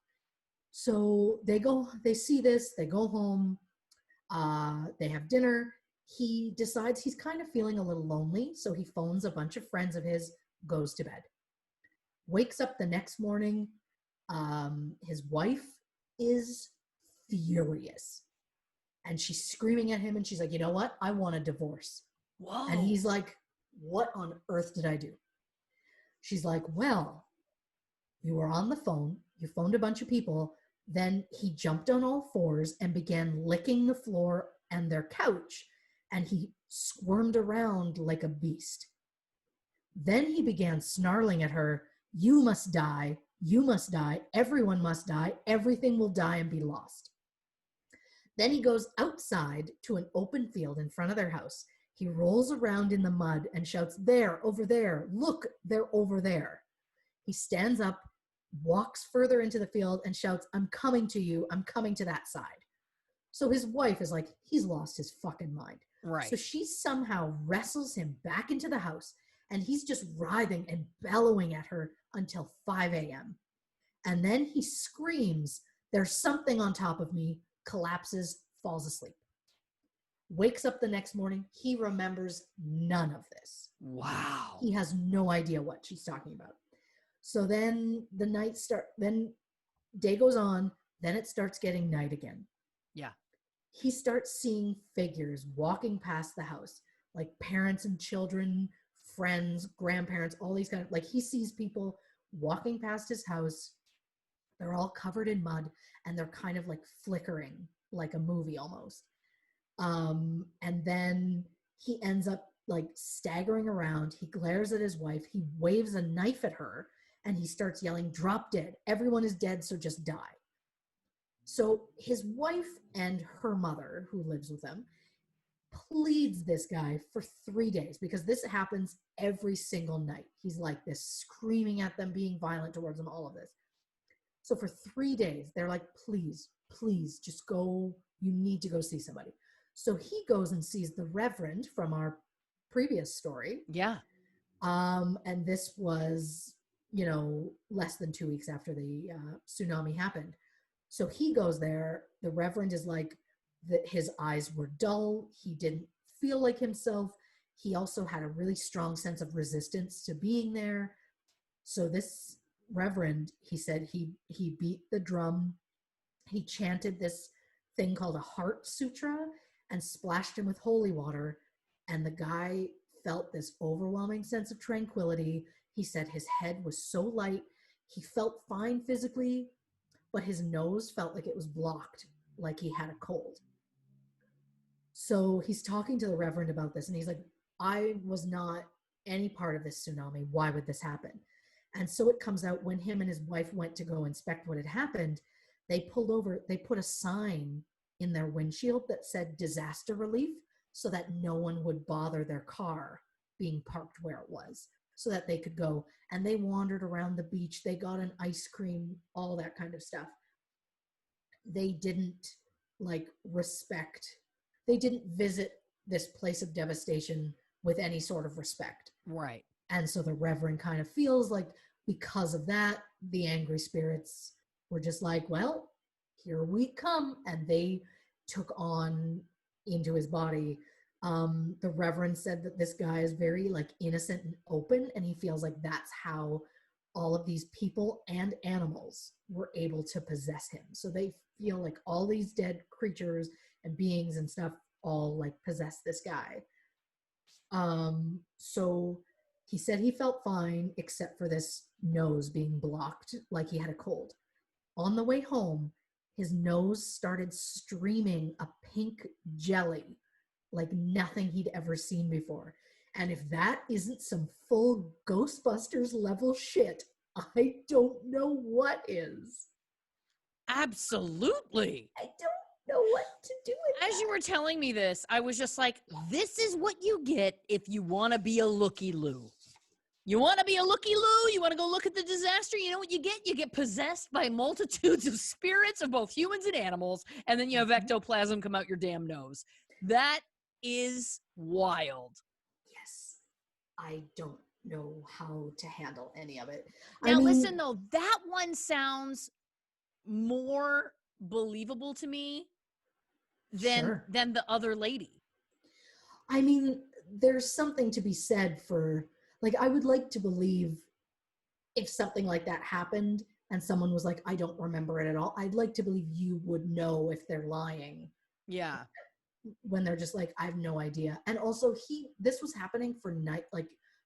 So they see this, they go home, they have dinner. He decides he's kind of feeling a little lonely. So he phones a bunch of friends of his, goes to bed, wakes up the next morning. His wife is furious and she's screaming at him and she's like, you know what? I want a divorce. Whoa. And he's like, what on earth did I do? She's like, well, you were on the phone, you phoned a bunch of people, then he jumped on all fours and began licking the floor and their couch, and he squirmed around like a beast. Then he began snarling at her, you must die, everyone must die, everything will die and be lost. Then he goes outside to an open field in front of their house. He rolls around in the mud and shouts, there, over there, look, they're over there. He stands up, walks further into the field and shouts, I'm coming to you, I'm coming to that side. So his wife is like, he's lost his fucking mind. Right. So she somehow wrestles him back into the house and he's just writhing and bellowing at her until 5 a.m. And then he screams, there's something on top of me, collapses, falls asleep. Wakes up the next morning, he remembers none of this. Wow. He has no idea what she's talking about. So then then day goes on, then it starts getting night again. Yeah. He starts seeing figures walking past the house, like parents and children, friends, grandparents, all these kind of, like he sees people walking past his house. They're all covered in mud and they're kind of like flickering like a movie almost. And then he ends up like staggering around. He glares at his wife. He waves a knife at her and he starts yelling, drop dead. Everyone is dead, so just die. So his wife and her mother, who lives with them, pleads this guy for 3 days because this happens every single night. He's like this, screaming at them, being violent towards them, all of this. So for 3 days, they're like, please, please, just go. You need to go see somebody. So he goes and sees the Reverend from our previous story. Yeah. And this was, less than 2 weeks after the tsunami happened. So he goes there. The Reverend is like, that his eyes were dull. He didn't feel like himself. He also had a really strong sense of resistance to being there. So this Reverend, he said he beat the drum. He chanted this thing called a heart sutra and splashed him with holy water. And the guy felt this overwhelming sense of tranquility. He said his head was so light. He felt fine physically, but his nose felt like it was blocked, like he had a cold. So he's talking to the Reverend about this, and he's like, I was not any part of this tsunami. Why would this happen? And so it comes out when him and his wife went to go inspect what had happened, they pulled over, they put a sign in their windshield that said disaster relief so that no one would bother their car being parked where it was, so that they could go. And they wandered around the beach. They got an ice cream, all that kind of stuff. They didn't like respect, they didn't visit this place of devastation with any sort of respect. Right. And so the Reverend kind of feels like because of that, the angry spirits were just like, well, here we come. And they took on into his body. The Reverend said that this guy is very like innocent and open, and he feels like that's how all of these people and animals were able to possess him. So they feel like all these dead creatures and beings and stuff all like possess this guy. So he said he felt fine except for this nose being blocked, like he had a cold. On the way home, his nose started streaming a pink jelly like nothing he'd ever seen before. And if that isn't some full Ghostbusters level shit, I don't know what is. Absolutely. I don't know what to do with As you were telling me this, I was just like, this is what you get if you want to be a looky-loo. You want to be a looky-loo? You want to go look at the disaster? You know what you get? You get possessed by multitudes of spirits of both humans and animals, and then you have ectoplasm come out your damn nose. That is wild. Yes. I don't know how to handle any of it. Now, listen, though, that one sounds more believable to me than the other lady. I mean, there's something to be said for, like, I would like to believe if something like that happened and someone was like, I don't remember it at all, I'd like to believe you would know if they're lying. Yeah. When they're just like, I have no idea. And also this was happening for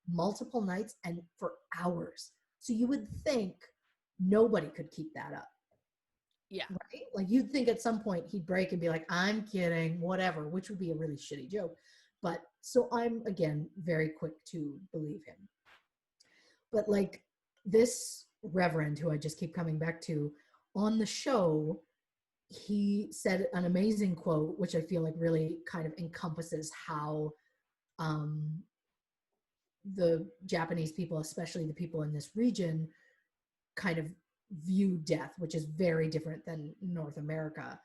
multiple nights and for hours. So you would think nobody could keep that up. Yeah. Right? Like you'd think at some point he'd break and be like, I'm kidding, whatever, which would be a really shitty joke. But so I'm, again, very quick to believe him. But like this Reverend, who I just keep coming back to, on the show, he said an amazing quote, which I feel like really kind of encompasses how the Japanese people, especially the people in this region, kind of view death, which is very different than North America.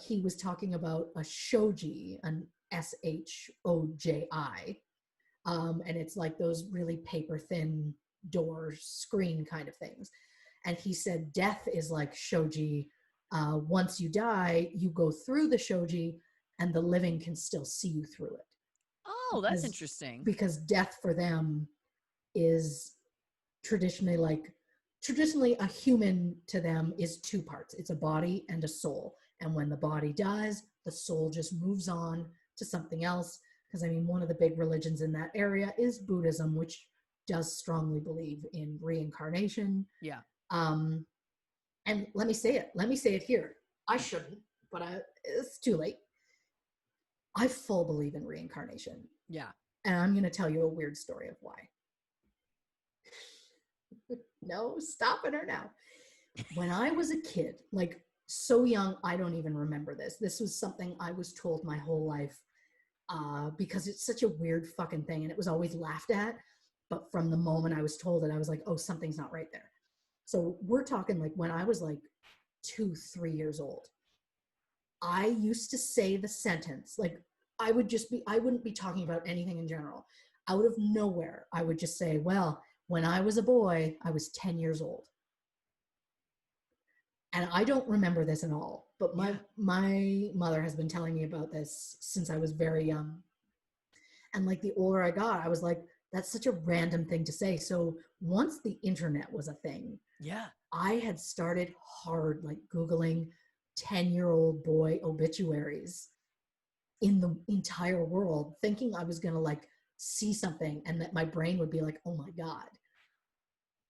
He was talking about a shoji, an shoji, and it's like those really paper thin door screen kind of things. And he said death is like shoji. Once you die, you go through the shoji and the living can still see you through it. Oh, that's interesting. Because death for them is traditionally a human to them is two parts. It's a body and a soul. And when the body dies, the soul just moves on to something else. Because I mean, one of the big religions in that area is Buddhism, which does strongly believe in reincarnation. Yeah. And let me say it here. I shouldn't, but it's too late. I full believe in reincarnation. Yeah. And I'm going to tell you a weird story of why. No, stopping her now. When I was a kid, like so young, I don't even remember this. This was something I was told my whole life because it's such a weird fucking thing. And it was always laughed at. But from the moment I was told it, I was like, oh, something's not right there. So we're talking like when I was like 2-3 years old, I used to say the sentence, like I wouldn't be talking about anything in general. Out of nowhere, I would just say, well, when I was a boy, I was 10 years old. And I don't remember this at all, but my mother has been telling me about this since I was very young. And like the older I got, I was like, that's such a random thing to say. So once the internet was a thing, I had started hard, like Googling 10-year-old boy obituaries in the entire world, thinking I was going to like see something and that my brain would be like, oh my God.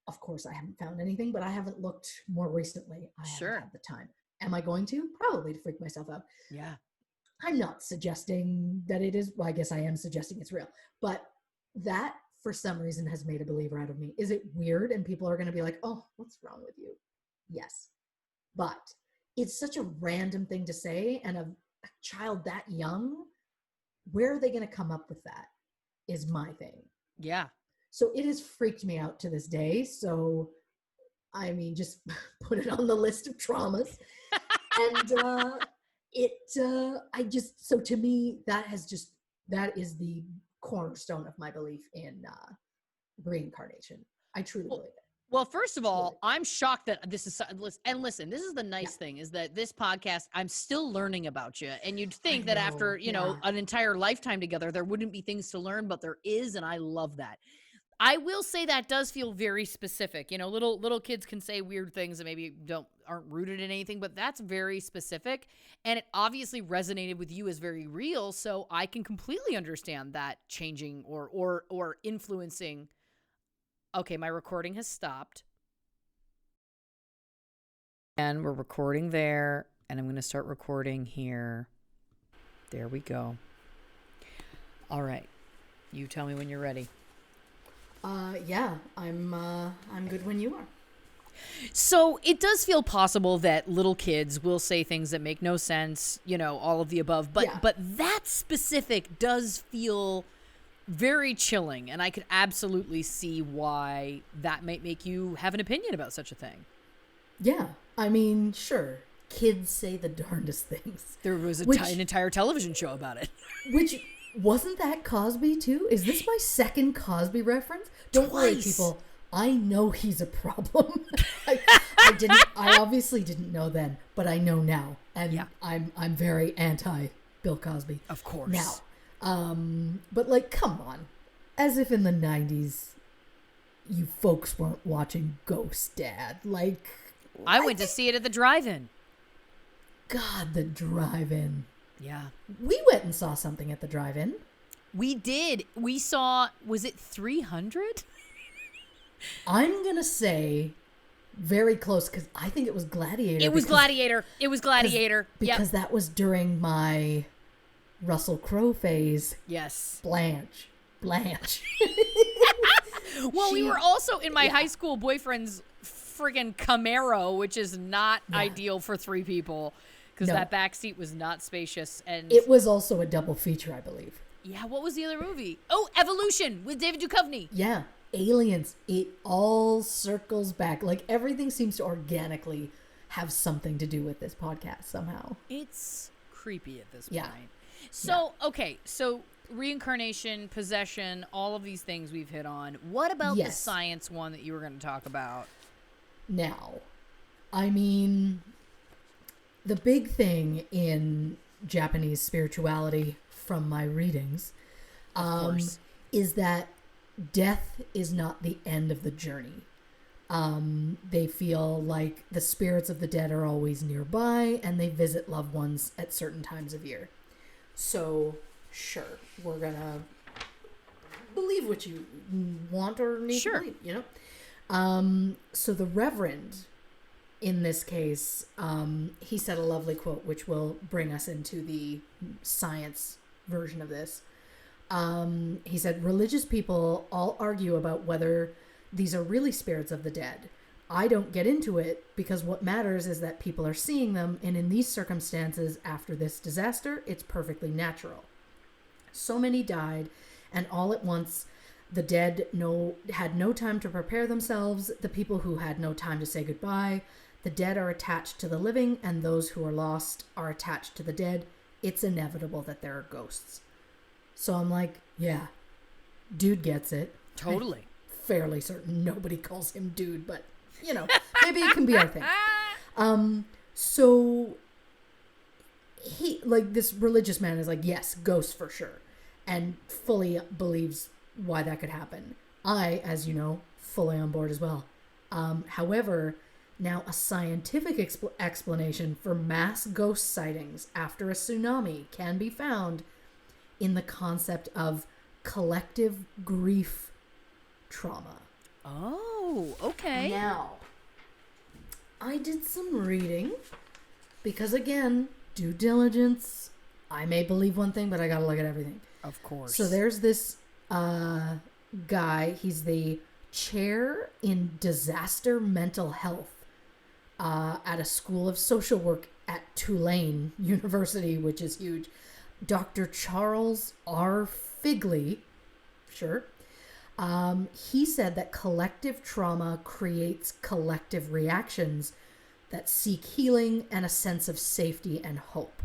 Of course, I haven't found anything, but I haven't looked more recently. I haven't had the time. Am I going to? Probably to freak myself out. Yeah. I'm not suggesting that it is. Well, I guess I am suggesting it's real. But that, for some reason, has made a believer out of me. Is it weird? And people are going to be like, oh, what's wrong with you? Yes. But it's such a random thing to say. And a child that young, where are they going to come up with that is my thing. Yeah. So it has freaked me out to this day. So, I mean, just put it on the list of traumas. And so to me, that is the cornerstone of my belief in reincarnation. I truly believe it. Well, first of all, Truly. I'm shocked that this is, and listen, this is the nice Yeah. thing is that this podcast, I'm still learning about you. And you'd think I that know, after, yeah. an entire lifetime together, there wouldn't be things to learn, but there is. And I love that. I will say that does feel very specific. Little kids can say weird things that maybe aren't rooted in anything, but that's very specific. And it obviously resonated with you as very real. So I can completely understand that changing or influencing. Okay, my recording has stopped. And we're recording there, and I'm going to start recording here. There we go. All right. You tell me when you're ready. Yeah, I'm good when you are. So it does feel possible that little kids will say things that make no sense, all of the above. But Yeah. but that specific does feel very chilling, and I could absolutely see why that might make you have an opinion about such a thing. Yeah, I mean, sure, kids say the darndest things. There was an entire television show about it. Which wasn't that Cosby too? Is this my second Cosby reference? Don't worry, Twice. people. I know he's a problem. I obviously didn't know then, but I know now, and Yeah. I'm very anti Bill Cosby. Of course. Now, but like, come on, as if in the 90s, you folks weren't watching Ghost Dad. Like, I went to see it at the drive-in. God, the drive-in. Yeah. We went and saw something at the drive-in. We did. We saw, was it 300? I'm gonna say very close because I think it was Gladiator. It was Gladiator. Because that was during my Russell Crowe phase. Yes. Blanche. Well, we were also in my high school boyfriend's friggin' Camaro, which is not ideal for three people because that back seat was not spacious. And it was also a double feature, I believe. yeah, what was the other movie? Oh, Evolution with David Duchovny. Yeah, Aliens. It all circles back. Like, everything seems to organically have something to do with this podcast somehow. It's creepy at this Yeah. point. So, okay, so reincarnation, possession, all of these things we've hit on. What about the Yes. science one that you were going to talk about? Now, I mean, the big thing in Japanese spirituality from my readings course. is that death is not the end of the journey. They feel like the spirits of the dead are always nearby and they visit loved ones at certain times of year. So, sure, we're going to believe what you want or need to believe, you know? So the Reverend, in this case, he said a lovely quote, which will bring us into the science version of this. He said, religious people all argue about whether these are really spirits of the dead. I don't get into it because what matters is that people are seeing them, and in these circumstances, after this disaster, it's perfectly natural. So many died, and all at once, the dead had no time to prepare themselves, the people who had no time to say goodbye. The dead are attached to the living, and those who are lost are attached to the dead. It's inevitable that there are ghosts. So I'm like, yeah, dude gets it. Totally. I'm fairly certain nobody calls him dude, but, you know, maybe it can be our thing. So he, like, this religious man is like, yes, ghosts for sure, and fully believes why that could happen. I, as you know, fully on board as well. However, now a scientific explanation for mass ghost sightings after a tsunami can be found in the concept of collective grief trauma. Oh, okay. Now, I did some reading because, again, due diligence. I may believe one thing, but I gotta look at everything. Of course. So there's this guy. He's the chair in disaster mental health at a school of social work at Tulane University, which is huge. Dr. Charles R. Figley, sure. He said that collective trauma creates collective reactions that seek healing and a sense of safety and hope.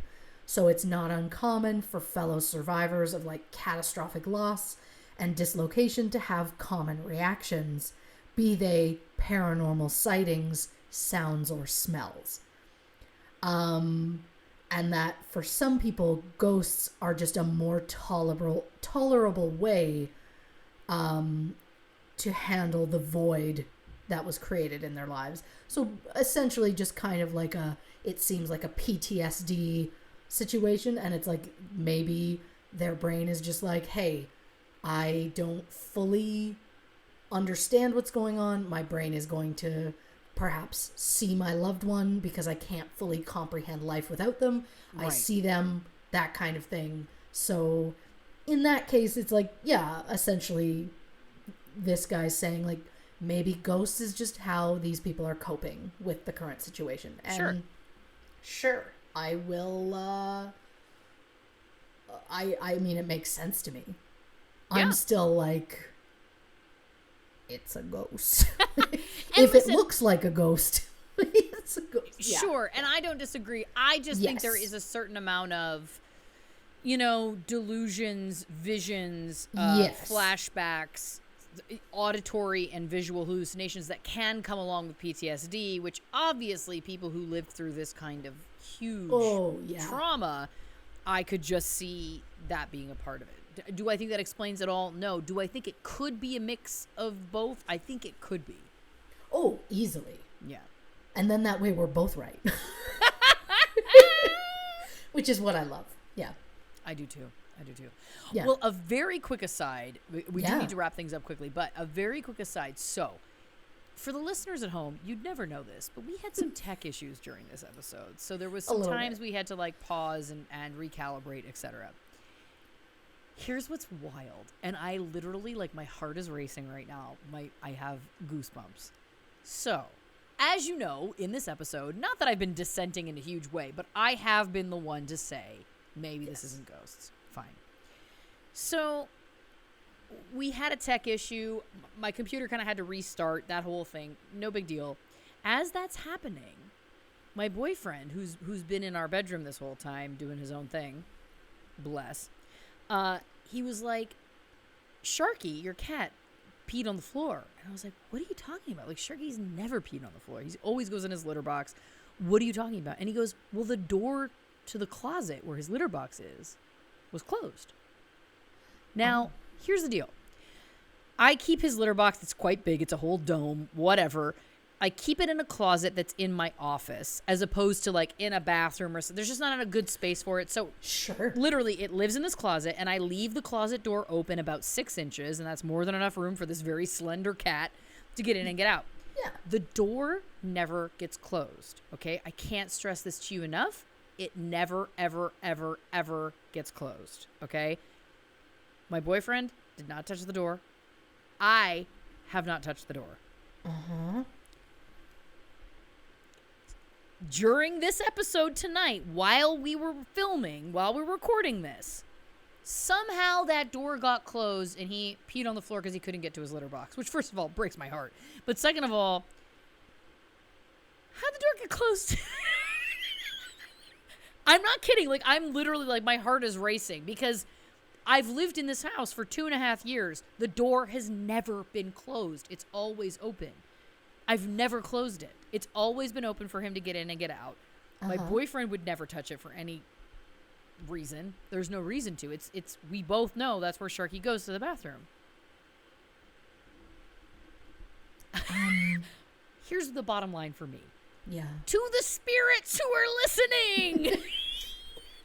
So it's not uncommon for fellow survivors of like catastrophic loss and dislocation to have common reactions, be they paranormal sightings, sounds, or smells. And that for some people, ghosts are just a more tolerable way to handle the void that was created in their lives. So essentially just kind of like it seems like a PTSD situation, and it's like maybe their brain is just like, hey, I don't fully understand what's going on. My brain is going to perhaps see my loved one because I can't fully comprehend life without them. Right. I see them, that kind of thing. So in that case, it's like, yeah, essentially this guy's saying like, maybe ghosts is just how these people are coping with the current situation. And sure, I will, I mean, it makes sense to me. Yeah. I'm still like, it's a ghost. If it looks like a ghost, it's a ghost. Yeah. Sure, and I don't disagree. I just think there Yes. is a certain amount of, delusions, visions, Yes. flashbacks, auditory and visual hallucinations that can come along with PTSD, which obviously people who lived through this kind of huge trauma, I could just see that being a part of it. Do I think that explains it all? No. Do I think it could be a mix of both? I think it could be. Oh, easily. Yeah. And then that way we're both right. Which is what I love. Yeah. I do too. Yeah. Well, a very quick aside. We do Yeah. need to wrap things up quickly, but a very quick aside. So, for the listeners at home, you'd never know this, but we had some tech issues during this episode. So there was some little times bit. we had to like pause and recalibrate, etc. Here's what's wild, and I literally, like, my heart is racing right now. I have goosebumps. So, as you know, in this episode, not that I've been dissenting in a huge way, but I have been the one to say, maybe this isn't ghosts. Fine. So, we had a tech issue. My computer kind of had to restart, that whole thing. No big deal. As that's happening, my boyfriend, who's been in our bedroom this whole time doing his own thing, bless, he was like, Sharky, your cat peed on the floor. And I was like, what are you talking about? Like, Sharky's never peed on the floor. He always goes in his litter box. What are you talking about? And he goes, well, the door to the closet where his litter box is was closed. Now, here's the deal. I keep his litter box. It's quite big. It's a whole dome, whatever. I keep it in a closet that's in my office as opposed to like in a bathroom or something. There's just not a good space for it. So Sure. literally it lives in this closet, and I leave the closet door open about 6 inches, and that's more than enough room for this very slender cat to get in and get out. Yeah. The door never gets closed. Okay. I can't stress this to you enough. It never, ever, ever, ever gets closed. Okay. My boyfriend did not touch the door. I have not touched the door. Uh-huh. During this episode tonight, while we were filming, while we were recording this, somehow that door got closed and he peed on the floor because he couldn't get to his litter box, which first of all breaks my heart. But second of all, how'd the door get closed? I'm not kidding. Like, I'm literally like, my heart is racing because I've lived in this house for 2.5 years. The door has never been closed. It's always open. I've never closed it. It's always been open for him to get in and get out. My boyfriend would never touch it for any reason. There's no reason to. It's we both know that's where Sharky goes to the bathroom. Here's the bottom line for me. Yeah. To the spirits who are listening.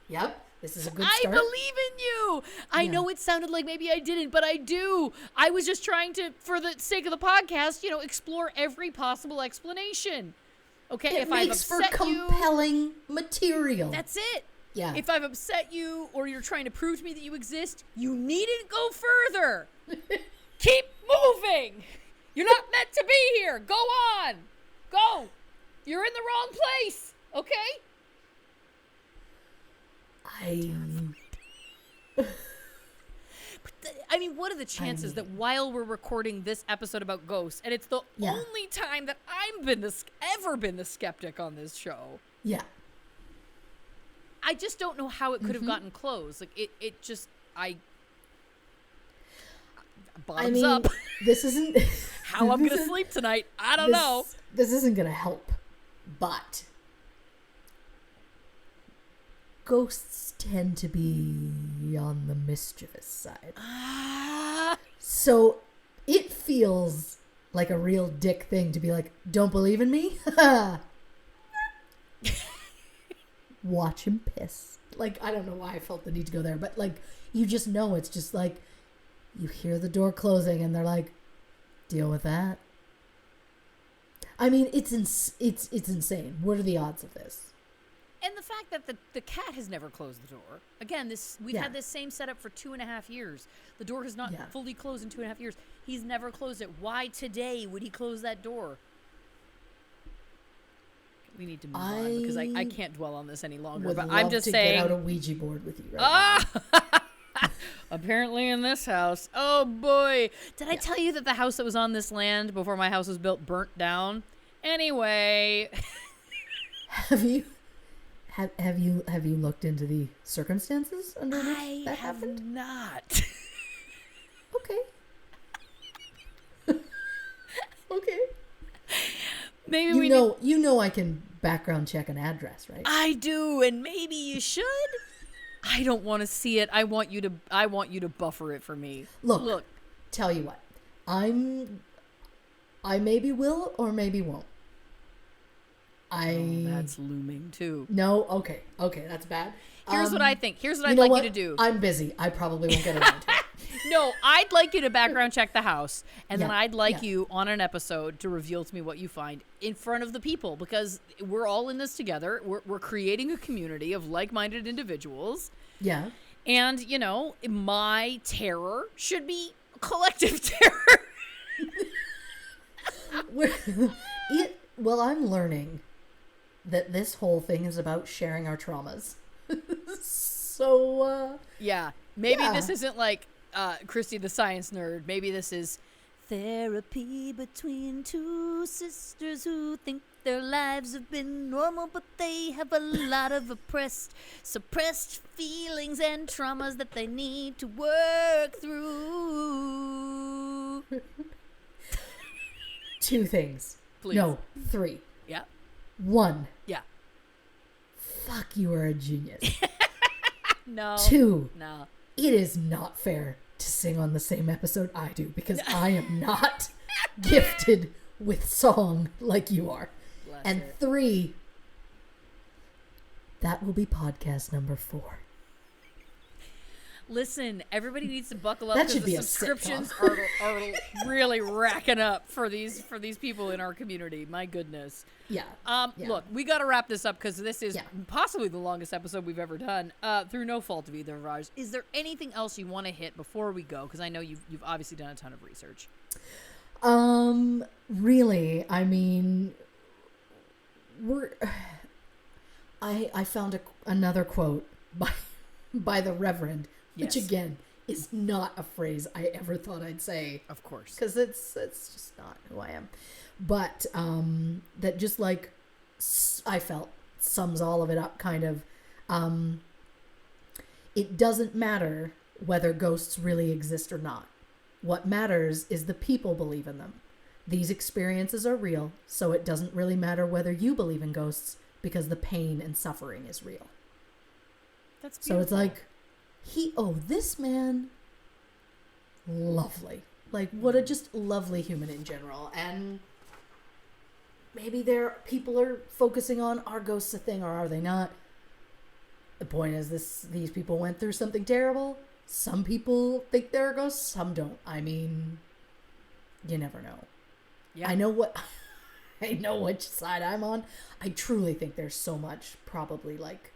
Yep. This is a good I start. believe in you. I know it sounded like maybe I didn't, but I do. I was just trying to, for the sake of the podcast, explore every possible explanation. Okay, It makes for compelling material. That's it. Yeah. If I've upset you or you're trying to prove to me that you exist, you needn't go further. Keep moving. You're not meant to be here. Go on. Go. You're in the wrong place. Okay? I mean, what are the chances that while we're recording this episode about ghosts, and it's the only time that I've ever been the skeptic on this show? Yeah. I just don't know how it could have gotten closed. Like it just, bottoms up. This isn't How I'm gonna sleep tonight, I don't know. This isn't gonna help, but ghosts tend to be on the mischievous side. So it feels like a real dick thing to be like, don't believe in me? Watch him piss. Like, I don't know why I felt the need to go there, but like, you just know it's just like, you hear the door closing and they're like, deal with that. I mean, it's insane. What are the odds of this? And the fact that the cat has never closed the door. Again, we've had this same setup for 2.5 years. The door has not fully closed in 2.5 years. He's never closed it. Why today would he close that door? We need to move on because I can't dwell on this any longer. But I'm just saying, get out a Ouija board with you right now. Apparently in this house. Oh boy. Did I tell you that the house that was on this land before my house was built burnt down? Anyway. Have you looked into the circumstances under which that happened? I have not. Okay. Okay. Maybe you know I can background check an address, right? I do, and maybe you should. I don't want to see it. I want you to buffer it for me. Look. Tell you what. I maybe will or maybe won't. That's looming too. No, okay, that's bad. Here's what I think. Here's what I'd like you to do. I'm busy. I probably won't get around to it. No, I'd like you to background check the house, and then I'd like you on an episode to reveal to me what you find in front of the people, because we're all in this together. We're creating a community of like-minded individuals. Yeah. And, you know, my terror should be collective terror. Well, I'm learning that this whole thing is about sharing our traumas. So, maybe this isn't like Christy the science nerd. Maybe this is therapy between two sisters who think their lives have been normal, but they have a lot of suppressed feelings and traumas that they need to work through. 2 things. Please. No, 3. Yeah. 1. Yeah. Fuck, you are a genius. No. 2. No. It is not fair to sing on the same episode I do, because I am not gifted with song like you are. Bless and her. 3, that will be podcast number 4. Listen, everybody needs to buckle up That because should the be a subscriptions are really racking up for these people in our community. My goodness. Yeah. Look, we got to wrap this up because this is possibly the longest episode we've ever done, through no fault of either of ours. Is there anything else you want to hit before we go? Because I know you've obviously done a ton of research. Really, I mean, I found another quote by the Reverend. Which again is not a phrase I ever thought I'd say. Of course. Because it's just not who I am. But that just like I felt sums all of it up kind of. It doesn't matter whether ghosts really exist or not. What matters is the people believe in them. These experiences are real, so it doesn't really matter whether you believe in ghosts because the pain and suffering is real. That's beautiful. So it's like, this man, lovely. Like, what a just lovely human in general. And maybe people are focusing on, are ghosts a thing or are they not? The point is these people went through something terrible. Some people think there are ghosts, some don't. I mean, you never know. Yeah. I know which side I'm on. I truly think there's so much probably like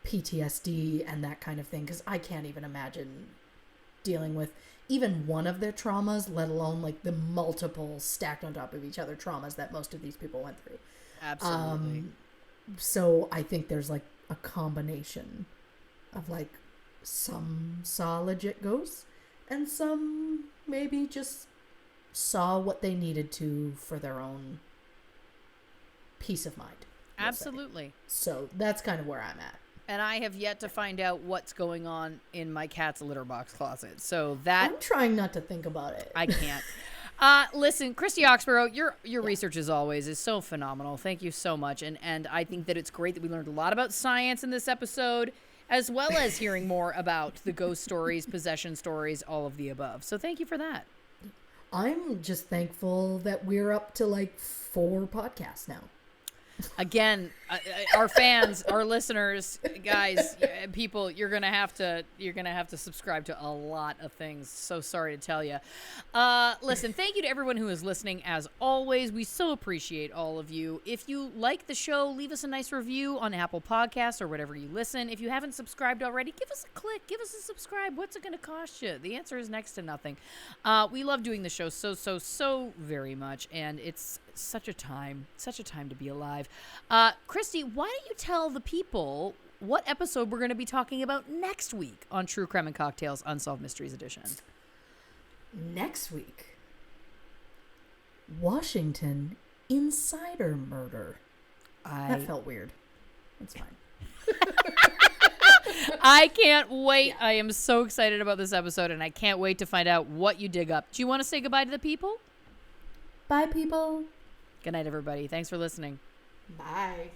PTSD and that kind of thing, because I can't even imagine dealing with even one of their traumas, let alone like the multiple stacked on top of each other traumas that most of these people went through. Absolutely. So I think there's like a combination of like some saw legit ghosts and some maybe just saw what they needed to for their own peace of mind. Absolutely. So that's kind of where I'm at. And I have yet to find out what's going on in my cat's litter box closet. So that I'm trying not to think about it. I can't. Listen, Christy Oxborough, your research as always is so phenomenal. Thank you so much. And I think that it's great that we learned a lot about science in this episode, as well as hearing more about the ghost stories, possession stories, all of the above. So thank you for that. I'm just thankful that we're up to like 4 podcasts now. Again, our fans, our listeners, guys, people, you're gonna have to subscribe to a lot of things. So sorry to tell you. Listen, thank you to everyone who is listening. As always, we so appreciate all of you. If you like the show, leave us a nice review on Apple Podcasts or whatever you listen. If you haven't subscribed already, give us a click, give us a subscribe. What's it gonna cost you? The answer is next to nothing. We love doing the show so very much, and it's such a time to be alive. Christy, why don't you tell the people what episode we're going to be talking about next week on True Crime and Cocktails Unsolved Mysteries Edition? Next week, Washington insider murder. That felt weird. That's fine. I can't wait. I am so excited about this episode, and I can't wait to find out what you dig up. Do you want to say goodbye to the people? Bye, people. Good night, everybody. Thanks for listening. Bye.